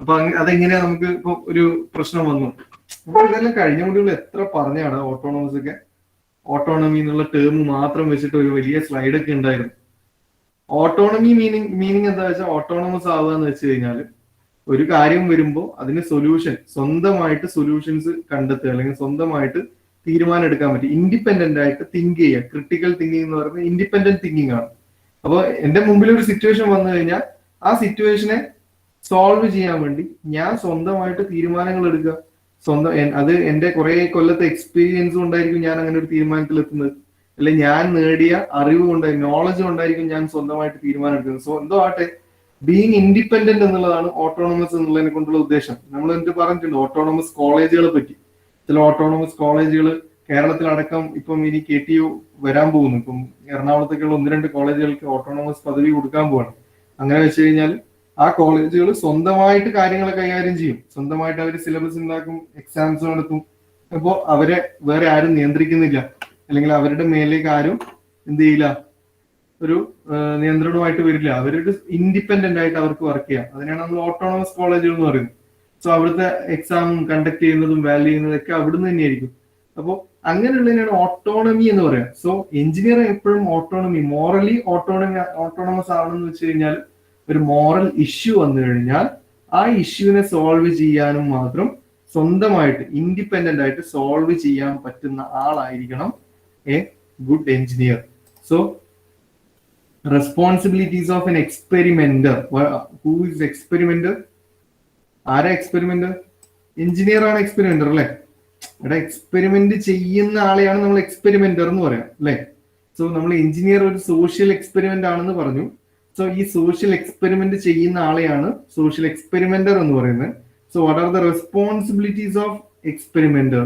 അപ്പൊ അതെങ്ങനെയാ? നമുക്ക് ഇപ്പൊ ഒരു പ്രശ്നം വന്നു, ഇതെല്ലാം കഴിഞ്ഞ മൊഡ്യൂളിൽ എത്ര പറഞ്ഞാണ് ഓട്ടോണമസ് ഒക്കെ. ഓട്ടോണമി എന്നുള്ള ടേം മാത്രം വെച്ചിട്ട് ഒരു വലിയ സ്ലൈഡ് ഒക്കെ ഉണ്ടായിരുന്നു. ഓട്ടോണമി മീനിങ് എന്താ വെച്ചാൽ, ഓട്ടോണമസ് ആവുക എന്ന് വെച്ച് കഴിഞ്ഞാൽ ഒരു കാര്യം വരുമ്പോൾ അതിന് സ്വന്തമായിട്ട് സൊല്യൂഷൻസ് കണ്ടെത്തുക, അല്ലെങ്കിൽ സ്വന്തമായിട്ട് തീരുമാനം എടുക്കാൻ പറ്റും. ഇൻഡിപെൻഡന്റ് ആയിട്ട് തിങ്ക് ചെയ്യുക. ക്രിട്ടിക്കൽ തിങ്കിങ് എന്ന് പറയുന്നത് ഇൻഡിപെൻഡന്റ് തിങ്കിങ് ആണ്. അപ്പോൾ എന്റെ മുമ്പിൽ ഒരു സിറ്റുവേഷൻ വന്നു കഴിഞ്ഞാൽ ആ സിറ്റുവേഷനെ സോൾവ് ചെയ്യാൻ വേണ്ടി ഞാൻ സ്വന്തമായിട്ട് തീരുമാനങ്ങൾ എടുക്കുക. സ്വന്തം അത് എന്റെ കുറെ കൊല്ലത്തെ എക്സ്പീരിയൻസും ഉണ്ടായിരിക്കും ഞാൻ അങ്ങനെ ഒരു തീരുമാനത്തിൽ എത്തുന്നത്. അല്ലെ ഞാൻ നേടിയ അറിവ് കൊണ്ടായിരിക്കും, നോളജ് കൊണ്ടായിരിക്കും ഞാൻ സ്വന്തമായിട്ട് തീരുമാനം എടുക്കുന്നത്. സ്വന്തമായിട്ട് ബീങ് ഇൻഡിപെൻഡന്റ് എന്നുള്ളതാണ് ഓട്ടോണമസ് എന്നുള്ളതിനെ കൊണ്ടുള്ള ഉദ്ദേശം. നമ്മൾ എന്നിട്ട് പറഞ്ഞിട്ടുണ്ട് ഓട്ടോണമസ് കോളേജുകളെ പറ്റി. ചില ഓട്ടോണമസ് കോളേജുകൾ കേരളത്തിലടക്കം ഇപ്പം ഇനി KTU വരാൻ പോകുന്നു. ഇപ്പം എറണാകുളത്തേക്കുള്ള 1-2 കോളേജുകൾക്ക് ഓട്ടോണമസ് പദവി കൊടുക്കാൻ പോവാണ്. അങ്ങനെ വെച്ച് കഴിഞ്ഞാൽ ആ കോളേജുകൾ സ്വന്തമായിട്ട് കാര്യങ്ങൾ കൈകാര്യം ചെയ്യും. സ്വന്തമായിട്ട് അവർ സിലബസ് ഉണ്ടാക്കും, എക്സാംസ് നടത്തും. അപ്പോൾ അവരെ വേറെ ആരും നിയന്ത്രിക്കുന്നില്ല, അല്ലെങ്കിൽ അവരുടെ മേലേക്ക് ആരും എന്ത് ചെയ്യില്ല, ഒരു നിയന്ത്രണമായിട്ട് വരില്ല. അവരൊരു ഇൻഡിപെൻഡന്റ് ആയിട്ട് അവർക്ക് വർക്ക് ചെയ്യാം. അതിനാണ് നമ്മൾ ഓട്ടോണമസ് കോളേജുകൾ എന്ന് പറയുന്നത്. സോ അവിടുത്തെ എക്സാം കണ്ടക്ട് ചെയ്യുന്നതും വാല്യൂ ചെയ്യുന്നതും ഒക്കെ അവിടുന്ന് തന്നെയായിരിക്കും. അപ്പോൾ അങ്ങനെയുള്ളതിനാണ് ഓട്ടോണമി എന്ന് പറയാം. സോ എഞ്ചിനീയർ എപ്പോഴും ഓട്ടോണമി, മോറലി ഓട്ടോണമസ് ആണെന്ന് വെച്ച് കഴിഞ്ഞാൽ ഒരു മോറൽ ഇഷ്യൂ വന്നു കഴിഞ്ഞാൽ ആ ഇഷ്യൂവിനെ സോൾവ് ചെയ്യാനും മാത്രം സ്വന്തമായിട്ട് ഇൻഡിപെൻഡന്റ് ആയിട്ട് സോൾവ് ചെയ്യാൻ പറ്റുന്ന ആളായിരിക്കണം a good engineer. So responsibilities of an experimenter. Who is experimenter? ആരാ എക്സ്പെരിമെന്റർ? എഞ്ചിനീയർ ആണ് എക്സ്പെരിമെന്റർ അല്ലെ? ഇവിടെ എക്സ്പെരിമെന്റ് ചെയ്യുന്ന ആളെയാണ് നമ്മൾ എക്സ്പെരിമെന്റർ എന്ന് പറയാം അല്ലെ? സോ നമ്മൾ എഞ്ചിനീയർ ഒരു സോഷ്യൽ എക്സ്പെരിമെന്റ് ആണെന്ന് പറഞ്ഞു. സോ ഈ സോഷ്യൽ എക്സ്പെരിമെന്റ് ചെയ്യുന്ന ആളെയാണ് സോഷ്യൽ എക്സ്പെരിമെന്റർ എന്ന് പറയുന്നത്. So what are the responsibilities of experimenter?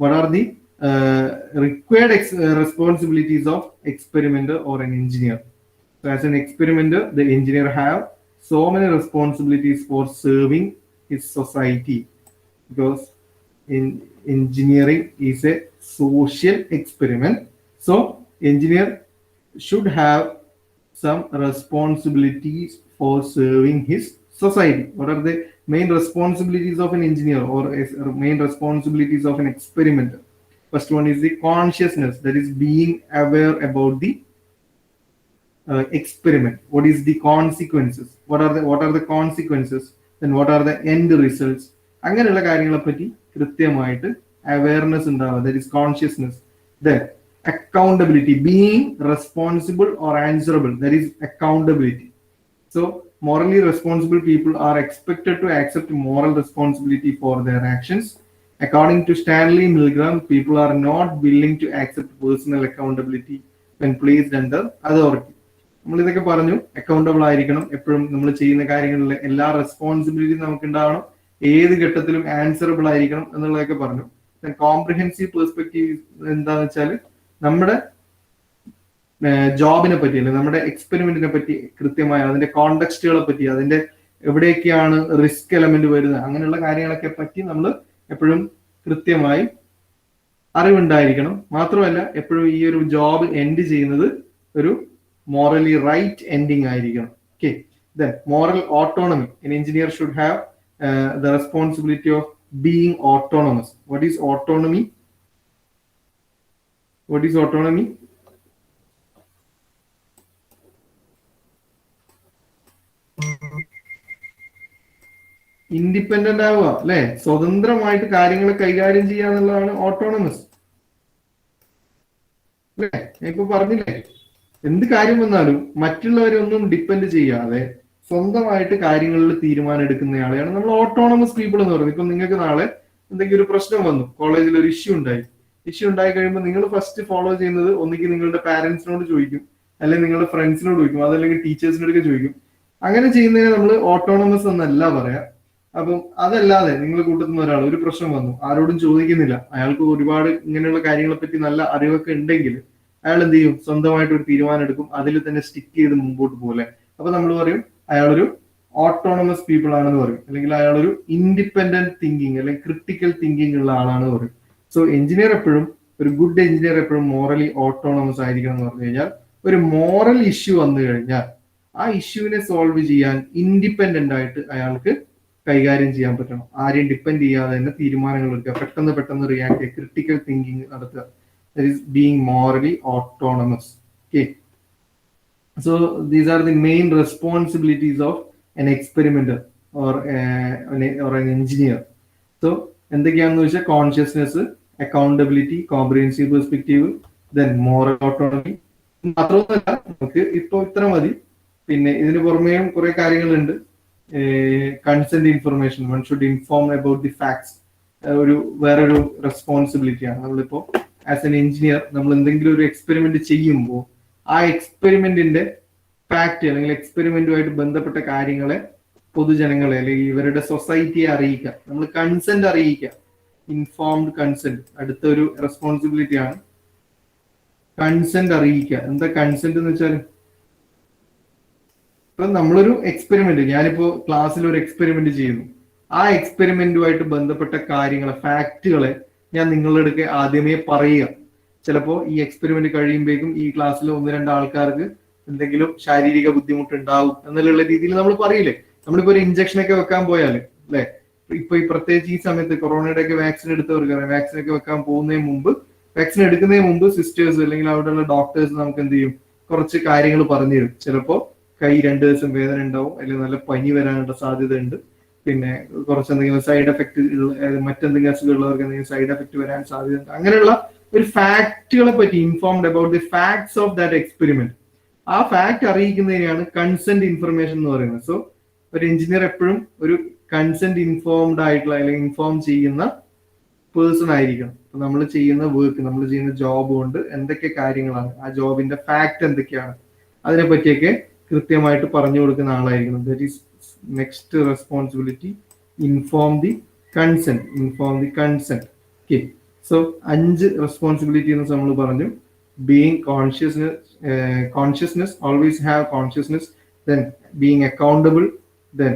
What are the required responsibilities of experimenter or an engineer? So as an experimenter, the engineer have so many responsibilities for serving his society, because in engineering is a social experiment. So engineer should have some responsibilities for serving his society. What are the main responsibilities of an engineer or main responsibilities of an experimenter? First one is the consciousness, that is being aware about the experiment. What is the consequences? What are the consequences? Then what are the end results? അങ്ങനെയുള്ള കാര്യങ്ങളെ പറ്റി കൃത്യമായിട്ട് awareness ഉണ്ടാവുക, that is consciousness. Then accountability, being responsible or answerable, that is accountability. So morally responsible people are expected to accept moral responsibility for their actions. According to Stanley Milgram, people are not willing to accept personal accountability when placed under authority. നമ്മൾ ഇതൊക്കെ പറഞ്ഞു. Accountable ആയിരിക്കണം എപ്പോഴും. നമ്മൾ ചെയ്യുന്ന കാര്യങ്ങളിൽ എല്ലാ responsibility നമുക്ക് ഉണ്ടാവണം. ഏത് ഘട്ടത്തിലും ആൻസറബിൾ ആയിരിക്കണം എന്നുള്ളതൊക്കെ പറഞ്ഞു. കോംപ്രിഹെൻസീവ് പെർസ്പെക്റ്റീവ് എന്താന്ന് വെച്ചാൽ നമ്മുടെ ജോബിനെ പറ്റി, അല്ലെങ്കിൽ നമ്മുടെ എക്സ്പെരിമെന്റിനെ പറ്റി കൃത്യമായ അതിന്റെ കോണ്ടെക്സ്റ്റുകളെ പറ്റി, അതിന്റെ എവിടെയൊക്കെയാണ് റിസ്ക് എലമെന്റ് വരുന്നത്, അങ്ങനെയുള്ള കാര്യങ്ങളൊക്കെ പറ്റി നമ്മൾ എപ്പോഴും കൃത്യമായി അറിവുണ്ടായിരിക്കണം. മാത്രമല്ല എപ്പോഴും ഈ ഒരു ജോബ് എൻഡ് ചെയ്യുന്നത് ഒരു മോറലി റൈറ്റ് എൻഡിങ് ആയിരിക്കണം. Okay. Then moral autonomy. N engineer should have the responsibility of being autonomous. What is autonomy? What is autonomy? Independent ആവുക അല്ലെ? സ്വതന്ത്രമായിട്ട് കാര്യങ്ങൾ കൈകാര്യം ചെയ്യുക എന്നുള്ളതാണ് ഓട്ടോണമസ് അല്ലെ? ഞാൻ ഇപ്പൊ പറഞ്ഞില്ലേ, എന്ത് കാര്യം വന്നാലും മറ്റുള്ളവരൊന്നും ഡിപ്പെൻഡ് ചെയ്യാതെ സ്വന്തമായിട്ട് കാര്യങ്ങളിൽ തീരുമാനം എടുക്കുന്നയാളെയാണ് നമ്മൾ ഓട്ടോണമസ് പീപ്പിൾ എന്ന് പറയുന്നത്. ഇപ്പൊ നിങ്ങൾക്ക് നാളെ എന്തെങ്കിലും ഒരു പ്രശ്നം വന്നു, കോളേജിൽ ഒരു ഇഷ്യൂ ഉണ്ടായി കഴിയുമ്പോൾ നിങ്ങൾ ഫസ്റ്റ് ഫോളോ ചെയ്യുന്നത് ഒന്നുകിൽ നിങ്ങളുടെ പാരന്റ്സിനോട് ചോദിക്കും, അല്ലെങ്കിൽ നിങ്ങളുടെ ഫ്രണ്ട്സിനോട് ചോദിക്കും, അതല്ലെങ്കിൽ ടീച്ചേഴ്സിനോടൊക്കെ ചോദിക്കും. അങ്ങനെ ചെയ്യുന്നതിനെ നമ്മൾ ഓട്ടോണമസ് എന്നല്ല പറയാ. അപ്പം അതല്ലാതെ നിങ്ങൾ കൂട്ടുന്ന ഒരാൾ ഒരു പ്രശ്നം വന്നു, ആരോടും ചോദിക്കുന്നില്ല, അയാൾക്ക് ഒരുപാട് ഇങ്ങനെയുള്ള കാര്യങ്ങളെ പറ്റി നല്ല അറിവൊക്കെ ഉണ്ടെങ്കിൽ അയാൾ എന്ത് ചെയ്യും? സ്വന്തമായിട്ട് ഒരു തീരുമാനം എടുക്കും, അതിൽ തന്നെ സ്റ്റിക്ക് ചെയ്ത് മുമ്പോട്ട് പോലെ. അപ്പൊ നമ്മൾ പറയും അയാളൊരു ഓട്ടോണമസ് പീപ്പിൾ ആണെന്ന് പറയും, അല്ലെങ്കിൽ അയാളൊരു ഇൻഡിപെൻഡന്റ് തിങ്കിങ് അല്ലെങ്കിൽ ക്രിട്ടിക്കൽ തിങ്കിങ് ഉള്ള ആളാണെന്ന് പറയും. സോ എഞ്ചിനീയർ എപ്പോഴും, ഒരു ഗുഡ് എഞ്ചിനീയർ എപ്പോഴും മോറലി ഓട്ടോണമസ് ആയിരിക്കണം എന്ന് പറഞ്ഞു കഴിഞ്ഞാൽ, ഒരു മോറൽ ഇഷ്യൂ വന്നു കഴിഞ്ഞാൽ ആ ഇഷ്യൂവിനെ സോൾവ് ചെയ്യാൻ ഇൻഡിപെൻഡന്റ് ആയിട്ട് അയാൾക്ക് കൈകാര്യം ചെയ്യാൻ പറ്റണം. ആരെയും ഡിപ്പെൻഡ് ചെയ്യാതെ തന്നെ തീരുമാനങ്ങൾ എടുക്കുക, പെട്ടെന്ന് റിയാക്ട് ചെയ്യുക, ക്രിട്ടിക്കൽ തിങ്കിങ് നടത്തുക. That is being morally autonomous. Okay. So these are the main responsibilities of an experimenter or an engineer. So എന്തൊക്കെയാണെന്ന് വെച്ചാൽ consciousness, accountability, comprehensive perspective, then moral autonomy. മാത്രമല്ല നമുക്ക് ഇപ്പൊ ഇത്ര മതി. പിന്നെ ഇതിന് പുറമേയും കുറെ കാര്യങ്ങളുണ്ട്. Consent information, one should inform about the facts, ഒരു വേറൊരു റെസ്പോൺസിബിലിറ്റിയാണ്. നമ്മളിപ്പോ ആസ് എൻ എഞ്ചിനീയർ നമ്മൾ എന്തെങ്കിലും ഒരു എക്സ്പെരിമെന്റ് ചെയ്യുമ്പോൾ ആ എക്സ്പെരിമെന്റിന്റെ ഫാക്ട് അല്ലെങ്കിൽ എക്സ്പെരിമെന്റുമായിട്ട് ബന്ധപ്പെട്ട കാര്യങ്ങളെ പൊതുജനങ്ങളെ അല്ലെങ്കിൽ ഇവരുടെ സൊസൈറ്റിയെ അറിയിക്കുക, നമ്മൾ കൺസെന്റ് അറിയിക്കുക. ഇൻഫോംഡ് കൺസെന്റ് അടുത്ത ഒരു റെസ്പോൺസിബിലിറ്റി ആണ്. കൺസെന്റ് അറിയിക്കുക. എന്താ കൺസെന്റ് എന്ന് വെച്ചാൽ, ഇപ്പൊ നമ്മളൊരു എക്സ്പെരിമെന്റ്, ഞാനിപ്പോ ക്ലാസ്സിൽ ഒരു എക്സ്പെരിമെന്റ് ചെയ്യുന്നു, ആ എക്സ്പെരിമെന്റുമായിട്ട് ബന്ധപ്പെട്ട കാര്യങ്ങളെ ഫാക്റ്റുകളെ ഞാൻ നിങ്ങളുടെ അടുക്കെ ആദ്യമേ പറയുക. ചിലപ്പോ ഈ എക്സ്പെരിമെന്റ് കഴിയുമ്പോഴേക്കും ഈ ക്ലാസ്സിൽ 1-2 ആൾക്കാർക്ക് എന്തെങ്കിലും ശാരീരിക ബുദ്ധിമുട്ട് ഉണ്ടാവും എന്നുള്ള രീതിയിൽ നമ്മൾ പറയില്ലേ. നമ്മളിപ്പോ ഒരു ഇഞ്ചക്ഷൻ ഒക്കെ വെക്കാൻ പോയാല് അല്ലെ, ഇപ്പൊ ഈ പ്രത്യേകിച്ച് ഈ സമയത്ത് കൊറോണയുടെ ഒക്കെ വാക്സിൻ എടുത്തവർക്ക് വാക്സിൻ ഒക്കെ വെക്കാൻ പോകുന്നതിന് മുമ്പ്, വാക്സിൻ എടുക്കുന്നതിന് മുമ്പ് സിസ്റ്റേഴ്സ് അല്ലെങ്കിൽ അവിടെയുള്ള ഡോക്ടേഴ്സ് നമുക്ക് എന്ത് ചെയ്യും, കുറച്ച് കാര്യങ്ങൾ പറഞ്ഞു തരും. ചിലപ്പോ കൈ 2 ദിവസം വേദന ഉണ്ടാവും, അല്ലെങ്കിൽ നല്ല പനി വരാനുള്ള സാധ്യത ഉണ്ട്, പിന്നെ കുറച്ച് എന്തെങ്കിലും സൈഡ് എഫക്ട്, മറ്റെന്തെങ്കിലും അസുഖം ഉള്ളവർക്ക് എന്തെങ്കിലും സൈഡ് എഫക്ട് വരാൻ സാധ്യതയുണ്ട്. അങ്ങനെയുള്ള ഒരു ഫാക്ടുകളെ പറ്റി informed about the facts of that experiment, ആ ഫാക്ട് അറിയിക്കുന്നതിനെയാണ് കൺസെന്റ് ഇൻഫർമേഷൻ എന്ന് പറയുന്നത്. സോ ഒരു എഞ്ചിനീയർ എപ്പോഴും ഒരു കൺസെന്റ് ഇൻഫോംഡ് ആയിട്ടുള്ള അല്ലെങ്കിൽ ഇൻഫോം ചെയ്യുന്ന പേഴ്സൺ ആയിരിക്കണം. അപ്പൊ നമ്മൾ ചെയ്യുന്ന വർക്ക്, നമ്മൾ ചെയ്യുന്ന ജോബ് കൊണ്ട് എന്തൊക്കെ കാര്യങ്ങളാണ്, ആ ജോബിന്റെ ഫാക്ട് എന്തൊക്കെയാണ്, അതിനെ പറ്റിയൊക്കെ കൃത്യമായിട്ട് പറഞ്ഞു കൊടുക്കുന്ന ആളായിരിക്കണം. That is next responsibility, inform the consent. Inform the consent. Okay, so 5 responsibility എന്ന് നമ്മൾ പറഞ്ഞു. Being consciousness, always have consciousness, then being accountable, then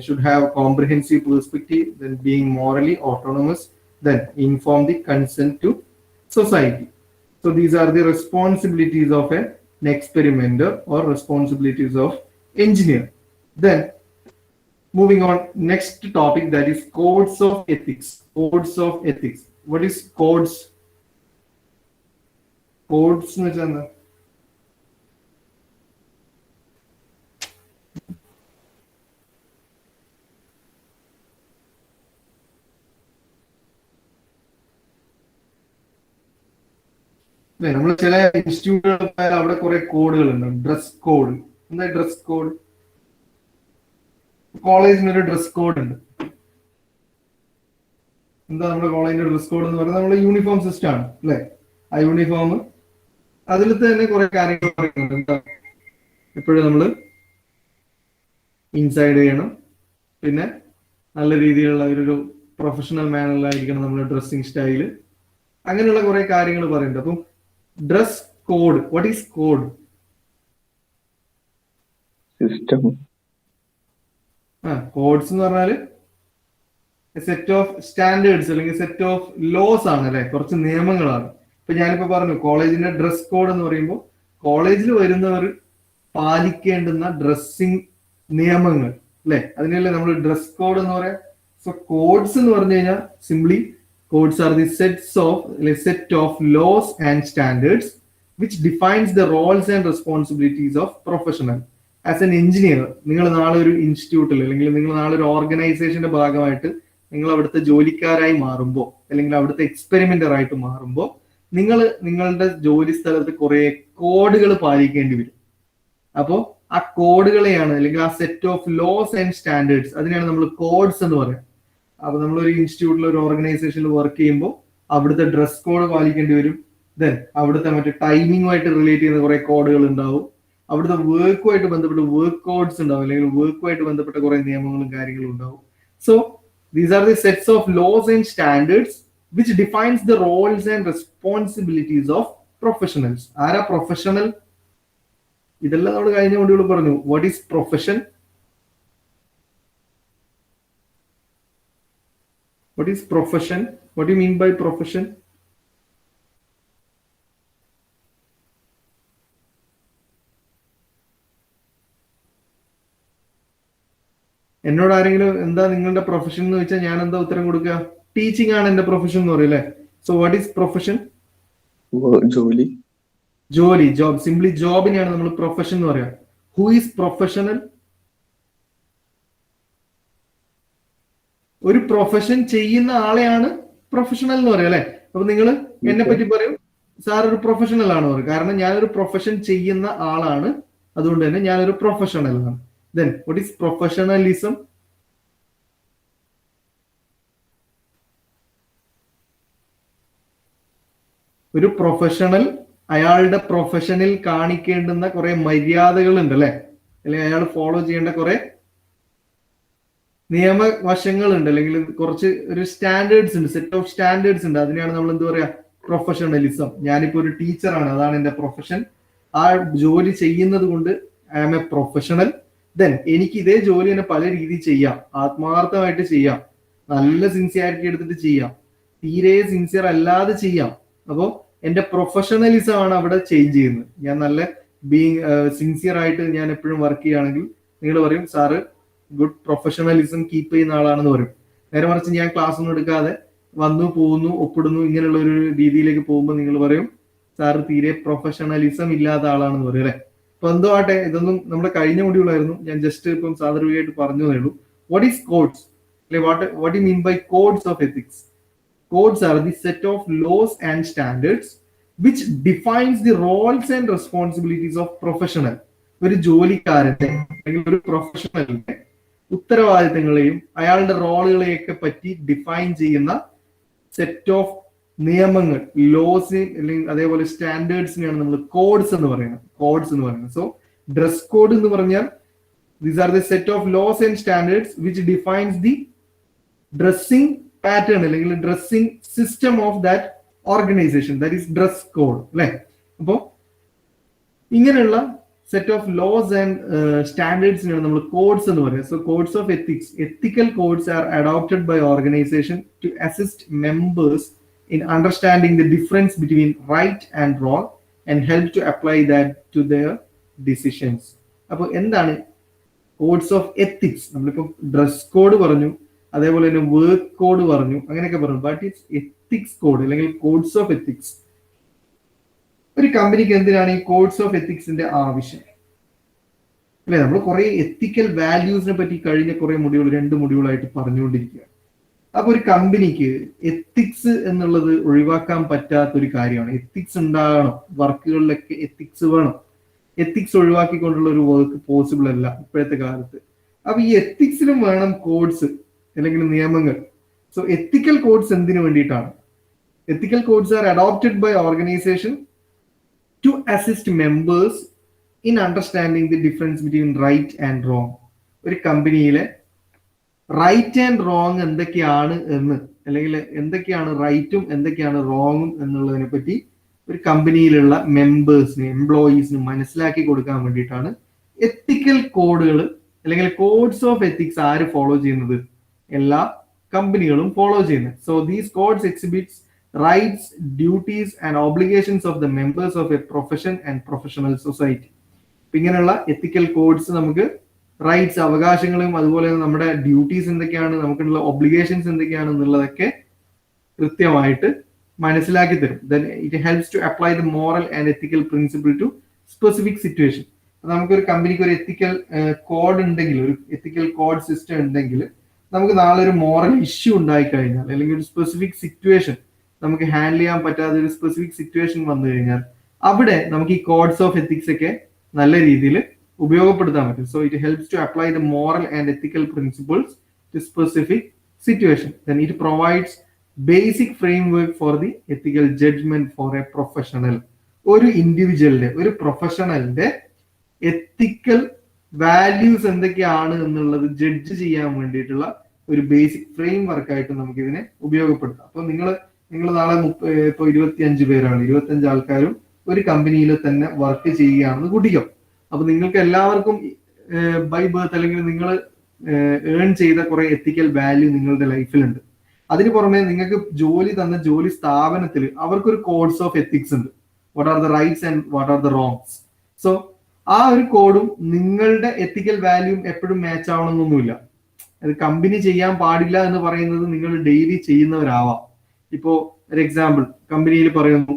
should have comprehensive perspective, then being morally autonomous, then inform the consent to society. So these are the responsibilities of an experimenter or responsibilities of engineer. Then moving on, next topic, that is codes of ethics. Codes of ethics. What is codes? Codes എന്ന് വെച്ചാൽ എന്താ? നമ്മൾ ചില ഇൻസ്റ്റിറ്റ്യൂട്ടുകൾ പോയാൽ അവിടെ കുറെ കോഡുകൾ ഉണ്ട്. Dress code. എന്താ ഡ്രസ് കോഡ്? കോളേജിന് ഒരു ഡ്രസ് കോഡ് ഉണ്ട്. എന്താ നമ്മുടെ കോളേജിന്റെ ഡ്രസ് കോഡ് എന്ന് പറയുന്നത്? നമ്മുടെ യൂണിഫോം സിസ്റ്റം ആണ് അല്ലെ? ആ യൂണിഫോം, അതിൽ തന്നെ കുറെ കാര്യങ്ങൾ പറയുന്നുണ്ട്. എന്താ, എപ്പോഴും നമ്മൾ ഇൻസൈഡ് ചെയ്യണം, പിന്നെ നല്ല രീതിയിലുള്ള ഒരു പ്രൊഫഷണൽ മാനറിലായിരിക്കണം നമ്മുടെ ഡ്രസ്സിങ് സ്റ്റൈല്, അങ്ങനെയുള്ള കുറെ കാര്യങ്ങൾ പറയുന്നുണ്ട്. അപ്പം dress code, what is code? System. Codes എന്ന് പറഞ്ഞാല് സെറ്റ് ഓഫ് സ്റ്റാൻഡേർഡ്സ് അല്ലെങ്കിൽ സെറ്റ് ഓഫ് ലോസ് ആണ് അല്ലെ, കുറച്ച് നിയമങ്ങളാണ്. ഇപ്പൊ ഞാനിപ്പോ പറഞ്ഞു കോളേജിന്റെ ഡ്രസ് കോഡ് എന്ന് പറയുമ്പോൾ കോളേജിൽ വരുന്നവർ പാലിക്കേണ്ടുന്ന ഡ്രസ്സിങ് നിയമങ്ങൾ അല്ലെ, അതിനല്ലേ നമ്മൾ ഡ്രസ് കോഡ് എന്ന് പറയാം. സോ കോഡ്സ് എന്ന് പറഞ്ഞു കഴിഞ്ഞാൽ simply codes are the set of laws and standards which defines the roles and responsibilities of professional. As an engineer, നിങ്ങൾ നാളെ ഒരു ഇൻസ്റ്റിറ്റ്യൂട്ടിൽ അല്ലെങ്കിൽ നിങ്ങൾ നാളെ ഒരു ഓർഗനൈസേഷന്റെ ഭാഗമായിട്ട് നിങ്ങൾ അവിടുത്തെ ജോലിക്കാരായി മാറുമ്പോൾ അല്ലെങ്കിൽ അവിടുത്തെ എക്സ്പെരിമെന്റർ ആയിട്ട് മാറുമ്പോൾ നിങ്ങൾ നിങ്ങളുടെ ജോലി സ്ഥലത്ത് കുറെ കോഡുകൾ പാലിക്കേണ്ടി വരും. അപ്പോൾ ആ കോഡുകളെയാണ് അല്ലെങ്കിൽ ആ set of laws and standards, അതിനെയാണ് നമ്മൾ കോഡ്സ് എന്ന് പറയുന്നത്. അപ്പൊ നമ്മളൊരു ഇൻസ്റ്റിറ്റ്യൂട്ടിൽ ഒരു ഓർഗനൈസേഷനിൽ വർക്ക് ചെയ്യുമ്പോൾ അവിടുത്തെ ഡ്രസ് കോഡ് പാലിക്കേണ്ടി വരും. ദെൻ അവിടുത്തെ മറ്റേ ടൈമിങ്ങുമായിട്ട് റിലേറ്റ് ചെയ്യുന്ന കുറെ കോഡുകൾ ഉണ്ടാവും. അവിടുത്തെ വർക്കുമായിട്ട് ബന്ധപ്പെട്ട വർക്ക് കോഡ്സ് ഉണ്ടാവും, അല്ലെങ്കിൽ വർക്കുമായിട്ട് ബന്ധപ്പെട്ട കുറെ നിയമങ്ങളും കാര്യങ്ങളും ഉണ്ടാവും. So these are the sets of laws and standards which defines the roles and responsibilities of professionals. ആരാ പ്രൊഫഷണൽ? ഇതെല്ലാം നമ്മൾ കഴിഞ്ഞ മൊഡ്യൂളിൽ പറഞ്ഞു. What is profession? What is profession? What do you mean by profession? എന്നോട് ആരെങ്കിലും എന്താ നിങ്ങളുടെ പ്രൊഫഷൻ എന്ന് വെച്ചാൽ ഞാൻ എന്താ ഉത്തരം കൊടുക്കുക? ടീച്ചിങ് ആണ് എന്റെ പ്രൊഫഷൻ എന്ന് പറയും അല്ലെ. So what is profession? ജോലി. ജോലി, ജോബ്. സിംപ്ലി ജോബിനെയാണ് നമ്മൾ പ്രൊഫഷൻ എന്ന് പറയാം. Who is professional? ഒരു പ്രൊഫഷൻ ചെയ്യുന്ന ആളെയാണ് പ്രൊഫഷണൽ എന്ന് പറയാം അല്ലെ. അപ്പൊ നിങ്ങൾ എന്നെ പറ്റി പറയും, സാർ ഒരു പ്രൊഫഷണൽ ആണ് പറയും. കാരണം ഞാനൊരു പ്രൊഫഷൻ ചെയ്യുന്ന ആളാണ്, അതുകൊണ്ട് തന്നെ ഞാനൊരു പ്രൊഫഷണൽ ആണ്. Then what is professionalism? ഒരു പ്രൊഫഷണൽ അയാളുടെ പ്രൊഫഷനിൽ കാണിക്കേണ്ടുന്ന കുറെ മര്യാദകൾ ഉണ്ട് അല്ലെ, അല്ലെങ്കിൽ അയാൾ ഫോളോ ചെയ്യേണ്ട കുറെ നിയമവശങ്ങളുണ്ട്, അല്ലെങ്കിൽ കുറച്ച് ഒരു സ്റ്റാൻഡേർഡ്സ് ഉണ്ട്, സെറ്റ് ഓഫ് സ്റ്റാൻഡേർഡ്സ് ഉണ്ട്. അതിനെയാണ് നമ്മൾ എന്ത് പറയാ, പ്രൊഫഷണലിസം. ഞാനിപ്പോ ഒരു ടീച്ചറാണ്, അതാണ് എന്റെ പ്രൊഫഷൻ. ആ ജോലി ചെയ്യുന്നത് കൊണ്ട് I am a professional. Then എനിക്ക് ഇതേ ജോലി തന്നെ പല രീതിയിൽ ചെയ്യാം, ആത്മാർത്ഥമായിട്ട് ചെയ്യാം, നല്ല സിൻസിയാരിറ്റി എടുത്തിട്ട് ചെയ്യാം, തീരെ സിൻസിയർ അല്ലാതെ ചെയ്യാം. അപ്പോ എന്റെ പ്രൊഫഷണലിസം ആണ് അവിടെ ചേഞ്ച് ചെയ്യുന്നത്. ഞാൻ നല്ല ബീങ് സിൻസിയർ ആയിട്ട് ഞാൻ എപ്പോഴും വർക്ക് ചെയ്യുകയാണെങ്കിൽ നിങ്ങൾ പറയും സാറ് ഗുഡ് പ്രൊഫഷണലിസം കീപ്പ് ചെയ്യുന്ന ആളാണെന്ന് പറയും. നേരെ മറിച്ച് ഞാൻ ക്ലാസ് ഒന്നും എടുക്കാതെ വന്നു പോകുന്നു ഒപ്പിടുന്നു ഇങ്ങനെയുള്ള ഒരു രീതിയിലേക്ക് പോകുമ്പോൾ നിങ്ങൾ പറയും സാറ് തീരെ പ്രൊഫഷണലിസം ഇല്ലാത്ത ആളാണെന്ന് പറയും അല്ലെ. അപ്പൊ എന്തോ ആട്ടെ, ഇതൊന്നും നമ്മുടെ കഴിഞ്ഞ മൊഡ്യൂളായിരുന്നു, ഞാൻ ജസ്റ്റ് ഇപ്പം സാധാരണയായിട്ട് പറഞ്ഞു തന്നേ ഉള്ളൂ. വാട്ട് ഈസ് കോഡ്സ്, അല്ലെ what you mean by codes of ethics? Codes are the set of laws and standards which defines the roles and responsibilities of professional. ഒരു ജോലിക്കാരന്റെ അല്ലെങ്കിൽ ഒരു പ്രൊഫഷണലിന്റെ ഉത്തരവാദിത്തങ്ങളെയും അയാളുടെ റോളുകളെയൊക്കെ പറ്റി ഡിഫൈൻ ചെയ്യുന്ന സെറ്റ് ഓഫ് നിയമങ്ങൾ, ലോസ് അല്ലെങ്കിൽ അതേപോലെ സ്റ്റാൻഡേർഡ്സിനെയാണ് നമ്മൾ കോഡ്സ് എന്ന് പറയുന്നത്. സോ ഡ്രസ് കോഡ് എന്ന് പറഞ്ഞാൽ these are the set of laws and standards which defines the dressing pattern അല്ലെങ്കിൽ dressing system of that organization, that is dress code അല്ലെ. അപ്പോ ഇങ്ങനെയുള്ള സെറ്റ് ഓഫ് ലോസ് ആൻഡ് സ്റ്റാൻഡേർഡ്സിനാണ് നമ്മൾ കോഡ്സ് എന്ന് പറയുന്നത്. So codes of ethics, ethical codes are adopted by organization to assist members in understanding the difference between right and wrong and help to apply that to their decisions. അപ്പോൾ എന്താണ് codes of ethics? നമ്മളിപ്പോ dress code പറഞ്ഞു, അതേപോലെ തന്നെ work code പറഞ്ഞു, അങ്ങനെയൊക്കെ പറഞ്ഞു. But it's ethics code അല്ലെങ്കിൽ കോഡ്സ് ഓഫ് എത്തിക്സ്. ഒരു കമ്പനിക്ക് എന്തിനാണ് ഈ കോഡ്സ് ഓഫ് എത്തിക്സിന്റെ ആവശ്യം അല്ലെ? നമ്മൾ കുറെ എത്തിക്കൽ വാല്യൂസിനെ പറ്റി കഴിഞ്ഞ കുറെ മൊഡ്യൂൾ 2 മൊഡ്യൂളായിട്ട് പറഞ്ഞുകൊണ്ടിരിക്കുകയാണ്. അപ്പൊ ഒരു കമ്പനിക്ക് എത്തിക്സ് എന്നുള്ളത് ഒഴിവാക്കാൻ പറ്റാത്ത ഒരു കാര്യമാണ്. എത്തിക്സ് ഉണ്ടാകണം, വർക്കുകളിലൊക്കെ എത്തിക്സ് വേണം. എത്തിക്സ് ഒഴിവാക്കിക്കൊണ്ടുള്ള ഒരു വർക്ക് പോസിബിൾ അല്ല ഇപ്പോഴത്തെ കാലത്ത്. അപ്പൊ ഈ എത്തിക്സിലും വേണം കോഡ്സ് അല്ലെങ്കിൽ നിയമങ്ങൾ. സോ എത്തിക്കൽ കോഡ്സ് എന്തിനു വേണ്ടിയിട്ടാണ്? Ethical codes are adopted by organization to assist members in understanding the difference between right and wrong. ഒരു കമ്പനിയിലെ റൈറ്റ് ആൻഡ് റോങ് എന്തൊക്കെയാണ് എന്ന്, അല്ലെങ്കിൽ എന്തൊക്കെയാണ് റൈറ്റും എന്തൊക്കെയാണ് റോങ്ങും എന്നുള്ളതിനെ പറ്റി ഒരു കമ്പനിയിലുള്ള മെമ്പേഴ്സിന്, എംപ്ലോയീസിന് മനസ്സിലാക്കി കൊടുക്കാൻ വേണ്ടിയിട്ടാണ് എത്തിക്കൽ കോഡുകൾ അല്ലെങ്കിൽ കോഡ്സ് ഓഫ് എത്തിക്സ് ആര് ഫോളോ ചെയ്യുന്നത്? എല്ലാ കമ്പനികളും ഫോളോ ചെയ്യുന്നത്. So these codes exhibits rights, duties and obligations of the members of a profession and professional society. ഇങ്ങനെയുള്ള എത്തിക്കൽ കോഡ്സ് നമുക്ക് റൈറ്റ്സ്, അവകാശങ്ങളും അതുപോലെ നമ്മുടെ ഡ്യൂട്ടീസ് എന്തൊക്കെയാണ്, നമുക്കുള്ള ഒബ്ലിഗേഷൻസ് എന്തൊക്കെയാണ് എന്നുള്ളതൊക്കെ കൃത്യമായിട്ട് മനസ്സിലാക്കി തരും. Then it helps to apply the moral and ethical principle to specific situation. നമുക്കൊരു കമ്പനിക്ക് ഒരു എത്തിക്കൽ കോഡ് ഉണ്ടെങ്കിൽ, ഒരു എത്തിക്കൽ കോഡ് സിസ്റ്റം ഉണ്ടെങ്കിൽ, നമുക്ക് നാളെ ഒരു മോറൽ ഇഷ്യൂ ഉണ്ടായി കഴിഞ്ഞാൽ അല്ലെങ്കിൽ ഒരു സ്പെസിഫിക് സിറ്റുവേഷൻ നമുക്ക് ഹാൻഡിൽ ചെയ്യാൻ പറ്റാത്ത ഒരു സ്പെസിഫിക് സിറ്റുവേഷൻ വന്നു കഴിഞ്ഞാൽ അവിടെ നമുക്ക് ഈ കോഡ്സ് ഓഫ് എത്തിക്സ് ഒക്കെ നല്ല രീതിയിൽ ഉപയോഗപ്പെടുത്താൻ പറ്റും. So it helps to apply the moral and ethical principles to specific situation. Then it provides basic framework for the ethical judgment for a professional. ഒരു ഇൻഡിവിജ്വലിന്റെ, ഒരു പ്രൊഫഷണലിന്റെ എത്തിക്കൽ വാല്യൂസ് എന്തൊക്കെയാണ് എന്നുള്ളത് ജഡ്ജ് ചെയ്യാൻ വേണ്ടിയിട്ടുള്ള ഒരു ബേസിക് ഫ്രെയിം വർക്കായിട്ട് നമുക്ക് ഇതിനെ ഉപയോഗപ്പെടുത്താം. അപ്പൊ നിങ്ങൾ നാളെ ഇപ്പൊ 25 പേരാണ്, 25 ആൾക്കാരും ഒരു കമ്പനിയിൽ തന്നെ വർക്ക് ചെയ്യുകയാണെന്ന് കൂട്ടിക്കോ. അപ്പൊ നിങ്ങൾക്ക് എല്ലാവർക്കും ബൈ ബർത്ത് അല്ലെങ്കിൽ നിങ്ങൾ ഏൺ ചെയ്ത കുറെ എത്തിക്കൽ വാല്യൂ നിങ്ങളുടെ ലൈഫിലുണ്ട്. അതിന് പുറമെ നിങ്ങൾക്ക് ജോലി തന്ന ജോലി സ്ഥാപനത്തിൽ അവർക്കൊരു കോഡ്സ് ഓഫ് എത്തിക്സ് ഉണ്ട്. What are the rights and what are the wrongs. So ആ ഒരു കോഡും നിങ്ങളുടെ എത്തിക്കൽ വാല്യൂം എപ്പോഴും മാച്ച് ആവണമെന്നൊന്നുമില്ല. അത് കമ്പനി ചെയ്യാൻ പാടില്ല എന്ന് പറയുന്നത് നിങ്ങൾ ഡെയിലി ചെയ്യുന്നവരാവാം. ഇപ്പോ ഒരു എക്സാമ്പിൾ, കമ്പനിയിൽ പറയുന്നു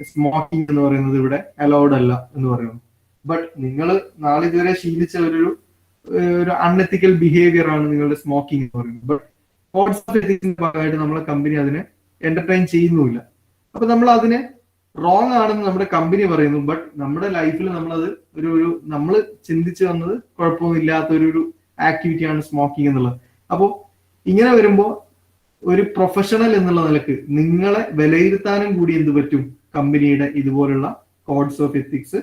സ്മോക്കിംഗ് എന്ന് പറയുന്നത് ഇവിടെ അലൗഡ് അല്ല എന്ന് പറയുന്നു. ബട്ട് നിങ്ങൾ നാളെ ഇതുവരെ ശീലിച്ച ഒരു അൺഎത്തിക്കൽ ബിഹേവിയർ ആണ് നിങ്ങളുടെ സ്മോക്കിംഗ് എന്ന് പറയുന്നത്. ബട്ട് കോഡ്സ് ഓഫ് എത്തിക്സിന്റെ ഭാഗമായിട്ട് നമ്മളെ കമ്പനി അതിനെ എന്റർടൈൻ ചെയ്യുന്നുമില്ല. അപ്പൊ നമ്മൾ അതിനെ റോങ് ആണെന്ന് നമ്മുടെ കമ്പനി പറയുന്നു. ബട്ട് നമ്മുടെ ലൈഫിൽ നമ്മളത് ഒരു നമ്മൾ ചിന്തിച്ചു വന്നത് കുഴപ്പമില്ലാത്ത ഒരു ആക്ടിവിറ്റിയാണ് സ്മോക്കിംഗ് എന്നുള്ളത്. അപ്പോൾ ഇങ്ങനെ വരുമ്പോൾ ഒരു പ്രൊഫഷണൽ എന്നുള്ള നിലക്ക് നിങ്ങളെ വിലയിരുത്താനും കൂടി എന്ത് പറ്റും, കമ്പനിയുടെ ഇതുപോലുള്ള കോഡ്സ് ഓഫ് എത്തിക്സ്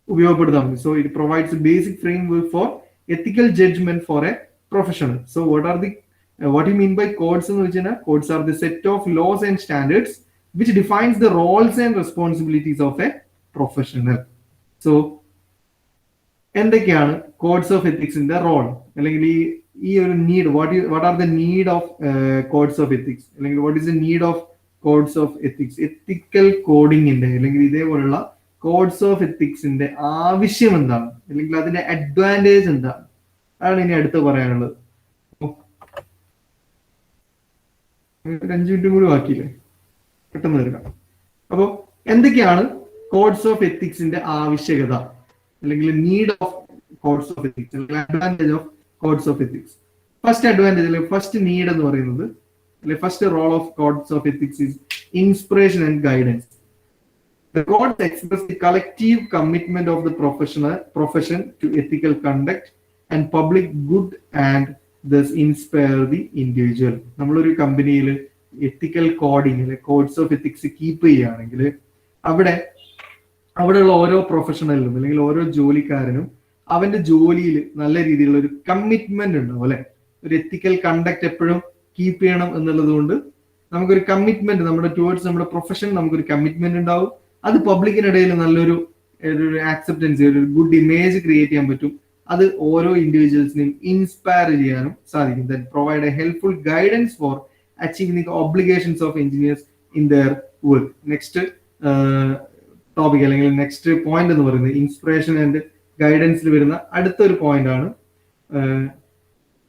ഉപയോഗപ്പെടുത്താൻ പറ്റും. So it provides basic framework four ethical judgment for a professional. So what you mean by codes എന്ന് വെച്ചാൽ codes are the set of laws and standards which defines the roles and responsibilities of a professional. So എന്തൊക്കെയാണ് codes of എത്തിക്സിന്റെ role, അല്ലെങ്കിൽ ഈ ഒരു need, what are the need of codes of ethics, അല്ലെങ്കിൽ what is the need of codes of ethics, ethical കോഡിങ്ങിന്റെ അല്ലെങ്കിൽ ഇതേപോലുള്ള codes of എത്തിക്സിന്റെ ആവശ്യം എന്താണ്, അല്ലെങ്കിൽ അതിന്റെ അഡ്വാൻറ്റേജ് എന്താണ്, അതാണ് ഇനി അടുത്ത് പറയാനുള്ളത്. 5 മിനിറ്റും കൂടി ബാക്കിയില്ലേ, പെട്ടെന്ന് തീർക്കാം. അപ്പോൾ എന്തൊക്കെയാണ് കോഡ്സ് ഓഫ് എത്തിക്സിന്റെ ആവശ്യകത, അല്ലെങ്കിൽ need of codes of ethics, അല്ലെങ്കിൽ advantage of codes of ethics. First advantage അല്ലെങ്കിൽ ഫസ്റ്റ് നീഡ് എന്ന് പറയുന്നത്, അല്ലെങ്കിൽ first role of codes of ethics is inspiration and guidance. The codes express the collective commitment of the profession to ethical conduct and public good and thus inspire the individual. നമ്മളൊരു കമ്പനിയിൽ എത്തിക്കൽ coding അല്ലെ codes of ethics keep ചെയ്യുകയാണെങ്കിൽ അവിടെയുള്ള ഓരോ പ്രൊഫഷണലിനും അല്ലെങ്കിൽ ഓരോ ജോലിക്കാരനും അവന്റെ ജോലിയിൽ നല്ല രീതിയിലുള്ള ഒരു കമ്മിറ്റ്മെന്റ് ഉണ്ടാവും അല്ലെ. ഒരു എത്തിക്കൽ കണ്ടക്ട് എപ്പോഴും കീപ്പ് ചെയ്യണം എന്നുള്ളത് കൊണ്ട് നമുക്കൊരു കമ്മിറ്റ്മെന്റ്, നമ്മുടെ ടുവേർഡ്സ് നമ്മുടെ പ്രൊഫഷൻ നമുക്കൊരു കമ്മിറ്റ്മെന്റ് ഉണ്ടാവും. അത് പബ്ലിക്കിനിടയിൽ നല്ലൊരു ആക്സെപ്റ്റൻസ്, ഒരു ഗുഡ് ഇമേജ് ക്രിയേറ്റ് ചെയ്യാൻ പറ്റും. അത് ഓരോ ഇൻഡിവിജ്വൽസിനെയും ഇൻസ്പയർ ചെയ്യാനും സാധിക്കും. Then provide a helpful guidance for achieving the obligations of engineers in there work. Next topic അല്ലെങ്കിൽ നെക്സ്റ്റ് പോയിന്റ് എന്ന് പറയുന്നത് ഇൻസ്പിറേഷൻ ആൻഡ് ഗൈഡൻസിൽ വരുന്ന അടുത്തൊരു പോയിന്റ് ആണ്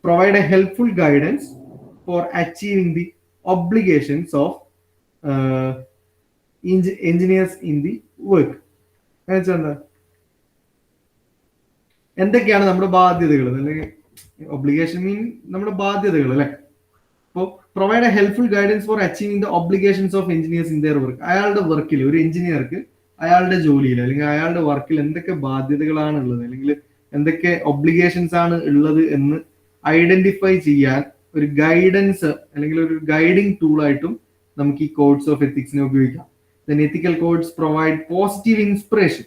provide a helpful guidance for achieving the obligations of engineers in the work. എന്തൊക്കെയാണ് നമ്മുടെ ബാധ്യതകൾ, അല്ലെങ്കിൽ ഒബ്ലിഗേഷൻ മീൻ നമ്മുടെ ബാധ്യതകൾ അല്ലെ. അപ്പോൾ provide a helpful guidance for achieving the obligations of engineers in their work. അയാളുടെ വർക്കിൽ, ഒരു എഞ്ചിനീയർക്ക് അയാളുടെ ജോലിയിൽ അല്ലെങ്കിൽ അയാളുടെ വർക്കിൽ എന്തൊക്കെ ബാധ്യതകളാണ് ഉള്ളത്, അല്ലെങ്കിൽ എന്തൊക്കെ ഒബ്ലിഗേഷൻസ് ആണ് ഉള്ളത് എന്ന് ഐഡന്റിഫൈ ചെയ്യാൻ ഒരു ഗൈഡൻസ് അല്ലെങ്കിൽ ഒരു ഗൈഡിങ് ടൂൾ ആയിട്ടും നമുക്ക് ഈ കോഡ്സ് ഓഫ് എത്തിക്സിനെ ഉപയോഗിക്കാം. Then ethical codes provide positive inspiration.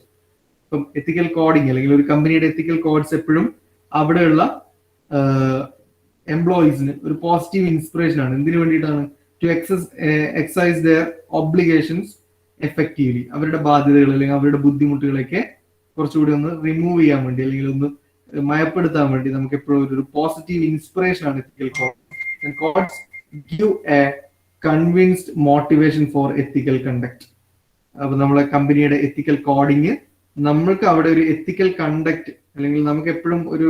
ഇപ്പം എത്തിക്കൽ കോഡിങ് അല്ലെങ്കിൽ ഒരു കമ്പനിയുടെ എത്തിക്കൽ കോഡ്സ് എപ്പോഴും അവിടെയുള്ള എംപ്ലോയീസിന് ഒരു പോസിറ്റീവ് ഇൻസ്പിറേഷൻ ആണ്. എന്തിനു വേണ്ടിയിട്ടാണ്? To exercise their obligations effectively. അവരുടെ ബാധ്യതകൾ അല്ലെങ്കിൽ അവരുടെ ബുദ്ധിമുട്ടുകളൊക്കെ കുറച്ചുകൂടി ഒന്ന് റിമൂവ് ചെയ്യാൻ വേണ്ടി അല്ലെങ്കിൽ ഒന്ന് മയപ്പെടുത്താൻ വേണ്ടി നമുക്ക് എപ്പോഴും ഒരു പോസിറ്റീവ് ഇൻസ്പിറേഷൻ ആണ് ethical codes. Codes give a convinced motivation for ethical conduct. അപ്പൊ നമ്മളെ കമ്പനിയുടെ എത്തിക്കൽ കോഡിങ് നമ്മൾക്ക് അവിടെ ഒരു എത്തിക്കൽ കണ്ടക്ട് അല്ലെങ്കിൽ നമുക്ക് എപ്പോഴും ഒരു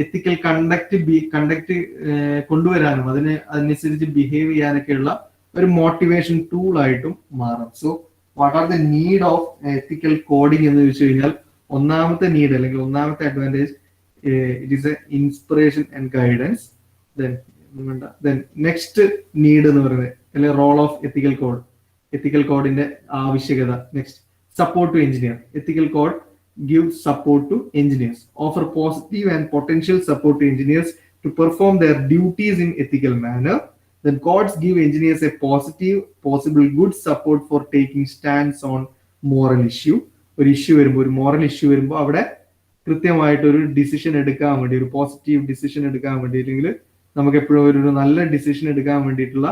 എത്തിക്കൽ കണ്ടക്ട് കൊണ്ടുവരാനും അതിനനുസരിച്ച് ബിഹേവ് ചെയ്യാനൊക്കെയുള്ള ഒരു മോട്ടിവേഷൻ ടൂൾ ആയിട്ടും മാറും. So what are the need of ethical coding എന്ന് ചോദിച്ചു കഴിഞ്ഞാൽ ഒന്നാമത്തെ നീഡ് അല്ലെങ്കിൽ ഒന്നാമത്തെ advantage it is a inspiration and guidance. Then next need എന്ന് പറയുന്നത് അല്ലെങ്കിൽ role of ethical code, ethical കോഡിന്റെ ആവശ്യകത. Next support to engineer. Ethical code gives support to engineers, offer positive and potential support to engineers to perform their duties in ethical manner. Then codes give engineers a positive, possible good support for taking stance on moral issue. ഒരു issue വരുമ്പോൾ, ഒരു moral issue വരുമ്പോൾ അവിടെ കൃത്യമായിട്ട് ഒരു decision എടുക്കാൻ വേണ്ടി, ഒരു പോസിറ്റീവ് ഡിസിഷൻ എടുക്കാൻ വേണ്ടി, അല്ലെങ്കിൽ നമുക്ക് എപ്പോഴും ഒരു നല്ല ഡിസിഷൻ എടുക്കാൻ വേണ്ടിയിട്ടുള്ള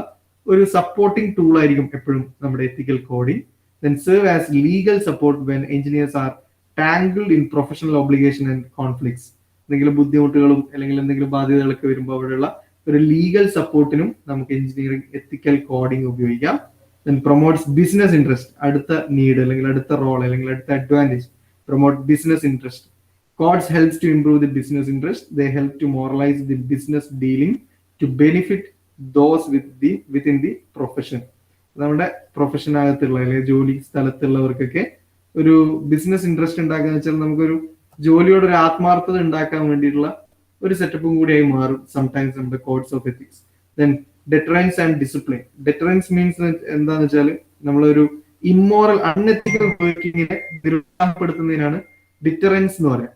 ഒരു സപ്പോർട്ടിംഗ് ടൂൾ ആയിരിക്കും എപ്പോഴും നമ്മുടെ എത്തിക്കൽ coding. Then serve as legal support when engineers are tangled in professional obligation and conflicts. എന്തെങ്കിലും ബുദ്ധിമുട്ടുകളും അല്ലെങ്കിൽ എന്തെങ്കിലും ബാധ്യതകളൊക്കെ വരുമ്പോൾ അവിടെയുള്ള ഒരു ലീഗൽ സപ്പോർട്ടിനും നമുക്ക് എഞ്ചിനീയറിംഗ് എത്തിക്കൽ കോഡിംഗ് ഉപയോഗിക്കാം. Then promotes business interest. അടുത്ത നീഡ് അല്ലെങ്കിൽ അടുത്ത റോൾ അല്ലെങ്കിൽ അടുത്ത advantage, promote business interest. Codes helps to improve the business interest. They help to moralize the business dealing to benefit those within the profession. നമ്മുടെ പ്രൊഫഷനകത്തുള്ള അല്ലെങ്കിൽ ജോലി സ്ഥലത്തുള്ളവർക്കൊക്കെ ഒരു ബിസിനസ് ഇൻട്രസ്റ്റ് ഉണ്ടാക്കുക വെച്ചാൽ നമുക്കൊരു ജോലിയോട് ഒരു ആത്മാർത്ഥത ഉണ്ടാക്കാൻ വേണ്ടിയിട്ടുള്ള ഒരു സെറ്റപ്പും കൂടിയായി മാറും സംടൈംസ് നമ്മുടെ codes of ethics. Then deterrence and discipline. Deterrence means എന്താന്ന് വെച്ചാൽ നമ്മളൊരു ഇമ്മോറൽ അൺഎത്തിക്കൽ വർക്കിങ്ങിനെ നിരുത്സാഹപ്പെടുത്തുന്നതിനാണ് ഡിറ്ററൻസ് എന്ന് പറയാം.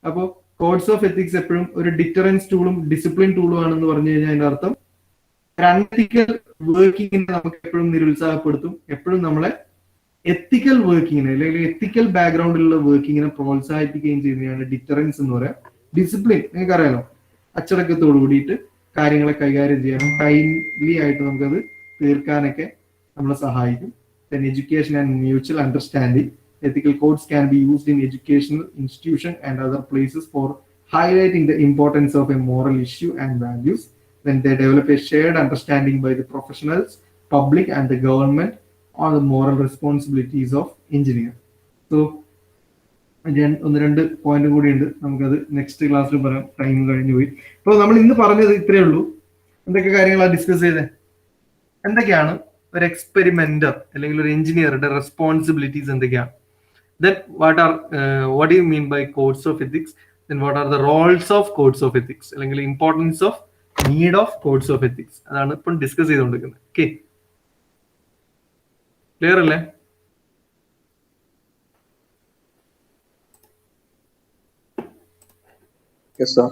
അപ്പോൾ കോഡ്സ് ഓഫ് എത്തിക്സ് എപ്പോഴും ഒരു ഡിറ്ററൻസ് ടൂളും ഡിസിപ്ലിൻ ടൂളും ആണെന്ന് പറഞ്ഞു കഴിഞ്ഞാൽ അതിന്റെ അർത്ഥം അൺഎത്തിക്കൽ വർക്കിങ്ങിനെ നമുക്ക് എപ്പോഴും നിരുത്സാഹപ്പെടുത്തും, എപ്പോഴും നമ്മളെ എത്തിക്കൽ വർക്കിങ്ങിനെ അല്ലെങ്കിൽ എത്തിക്കൽ ബാക്ക്ഗ്രൗണ്ടിലുള്ള വർക്കിങ്ങിനെ പ്രോത്സാഹിപ്പിക്കുകയും ചെയ്യുന്നതാണ് ഡിറ്ററൻസ് എന്ന് പറയാം. ഡിസിപ്ലിൻ നിങ്ങൾക്കറിയാലോ, അച്ചടക്കത്തോടു കൂടിയിട്ട് കാര്യങ്ങളെ കൈകാര്യം ചെയ്യാനും ടൈംലി ആയിട്ട് നമുക്കത് തീർക്കാനൊക്കെ നമ്മളെ സഹായിക്കും. Then education and mutual understanding. Ethical codes can be used in educational institution and other places for highlighting the importance of a moral issue and values. Then they develop a shared understanding by the professionals, public and the government on the moral responsibilities of engineer. So again ഒന്ന് രണ്ട് point കൂടി ഉണ്ട്, നമുക്കത് next ക്ലാസ്സിൽ പറയാം, time കഴിഞ്ഞു പോയി. അപ്പോൾ നമ്മൾ ഇന്ന് പറഞ്ഞത് ഇത്രയേ ഉള്ളൂ. എന്തൊക്കെ കാര്യങ്ങളാണ് ഡിസ്കസ് ചെയ്തത്? എന്തൊക്കെയാണ് ഒരു എക്സ്പെരിമെന്റർ അല്ലെങ്കിൽ ഒരു എഞ്ചിനീയറുടെ റെസ്പോൺസിബിലിറ്റീസ് എന്തൊക്കെയാണ്? Then what do you mean by codes of ethics? Then what are the roles of codes of ethics? അല്ലെങ്കിൽ importance of need of codes of ethics, അതാണ് ഇപ്പം ഡിസ്കസ് ചെയ്തുകൊണ്ടിരിക്കുന്നത്. ഓക്കെ, ക്ലിയർ അല്ലേ? Yes, sir.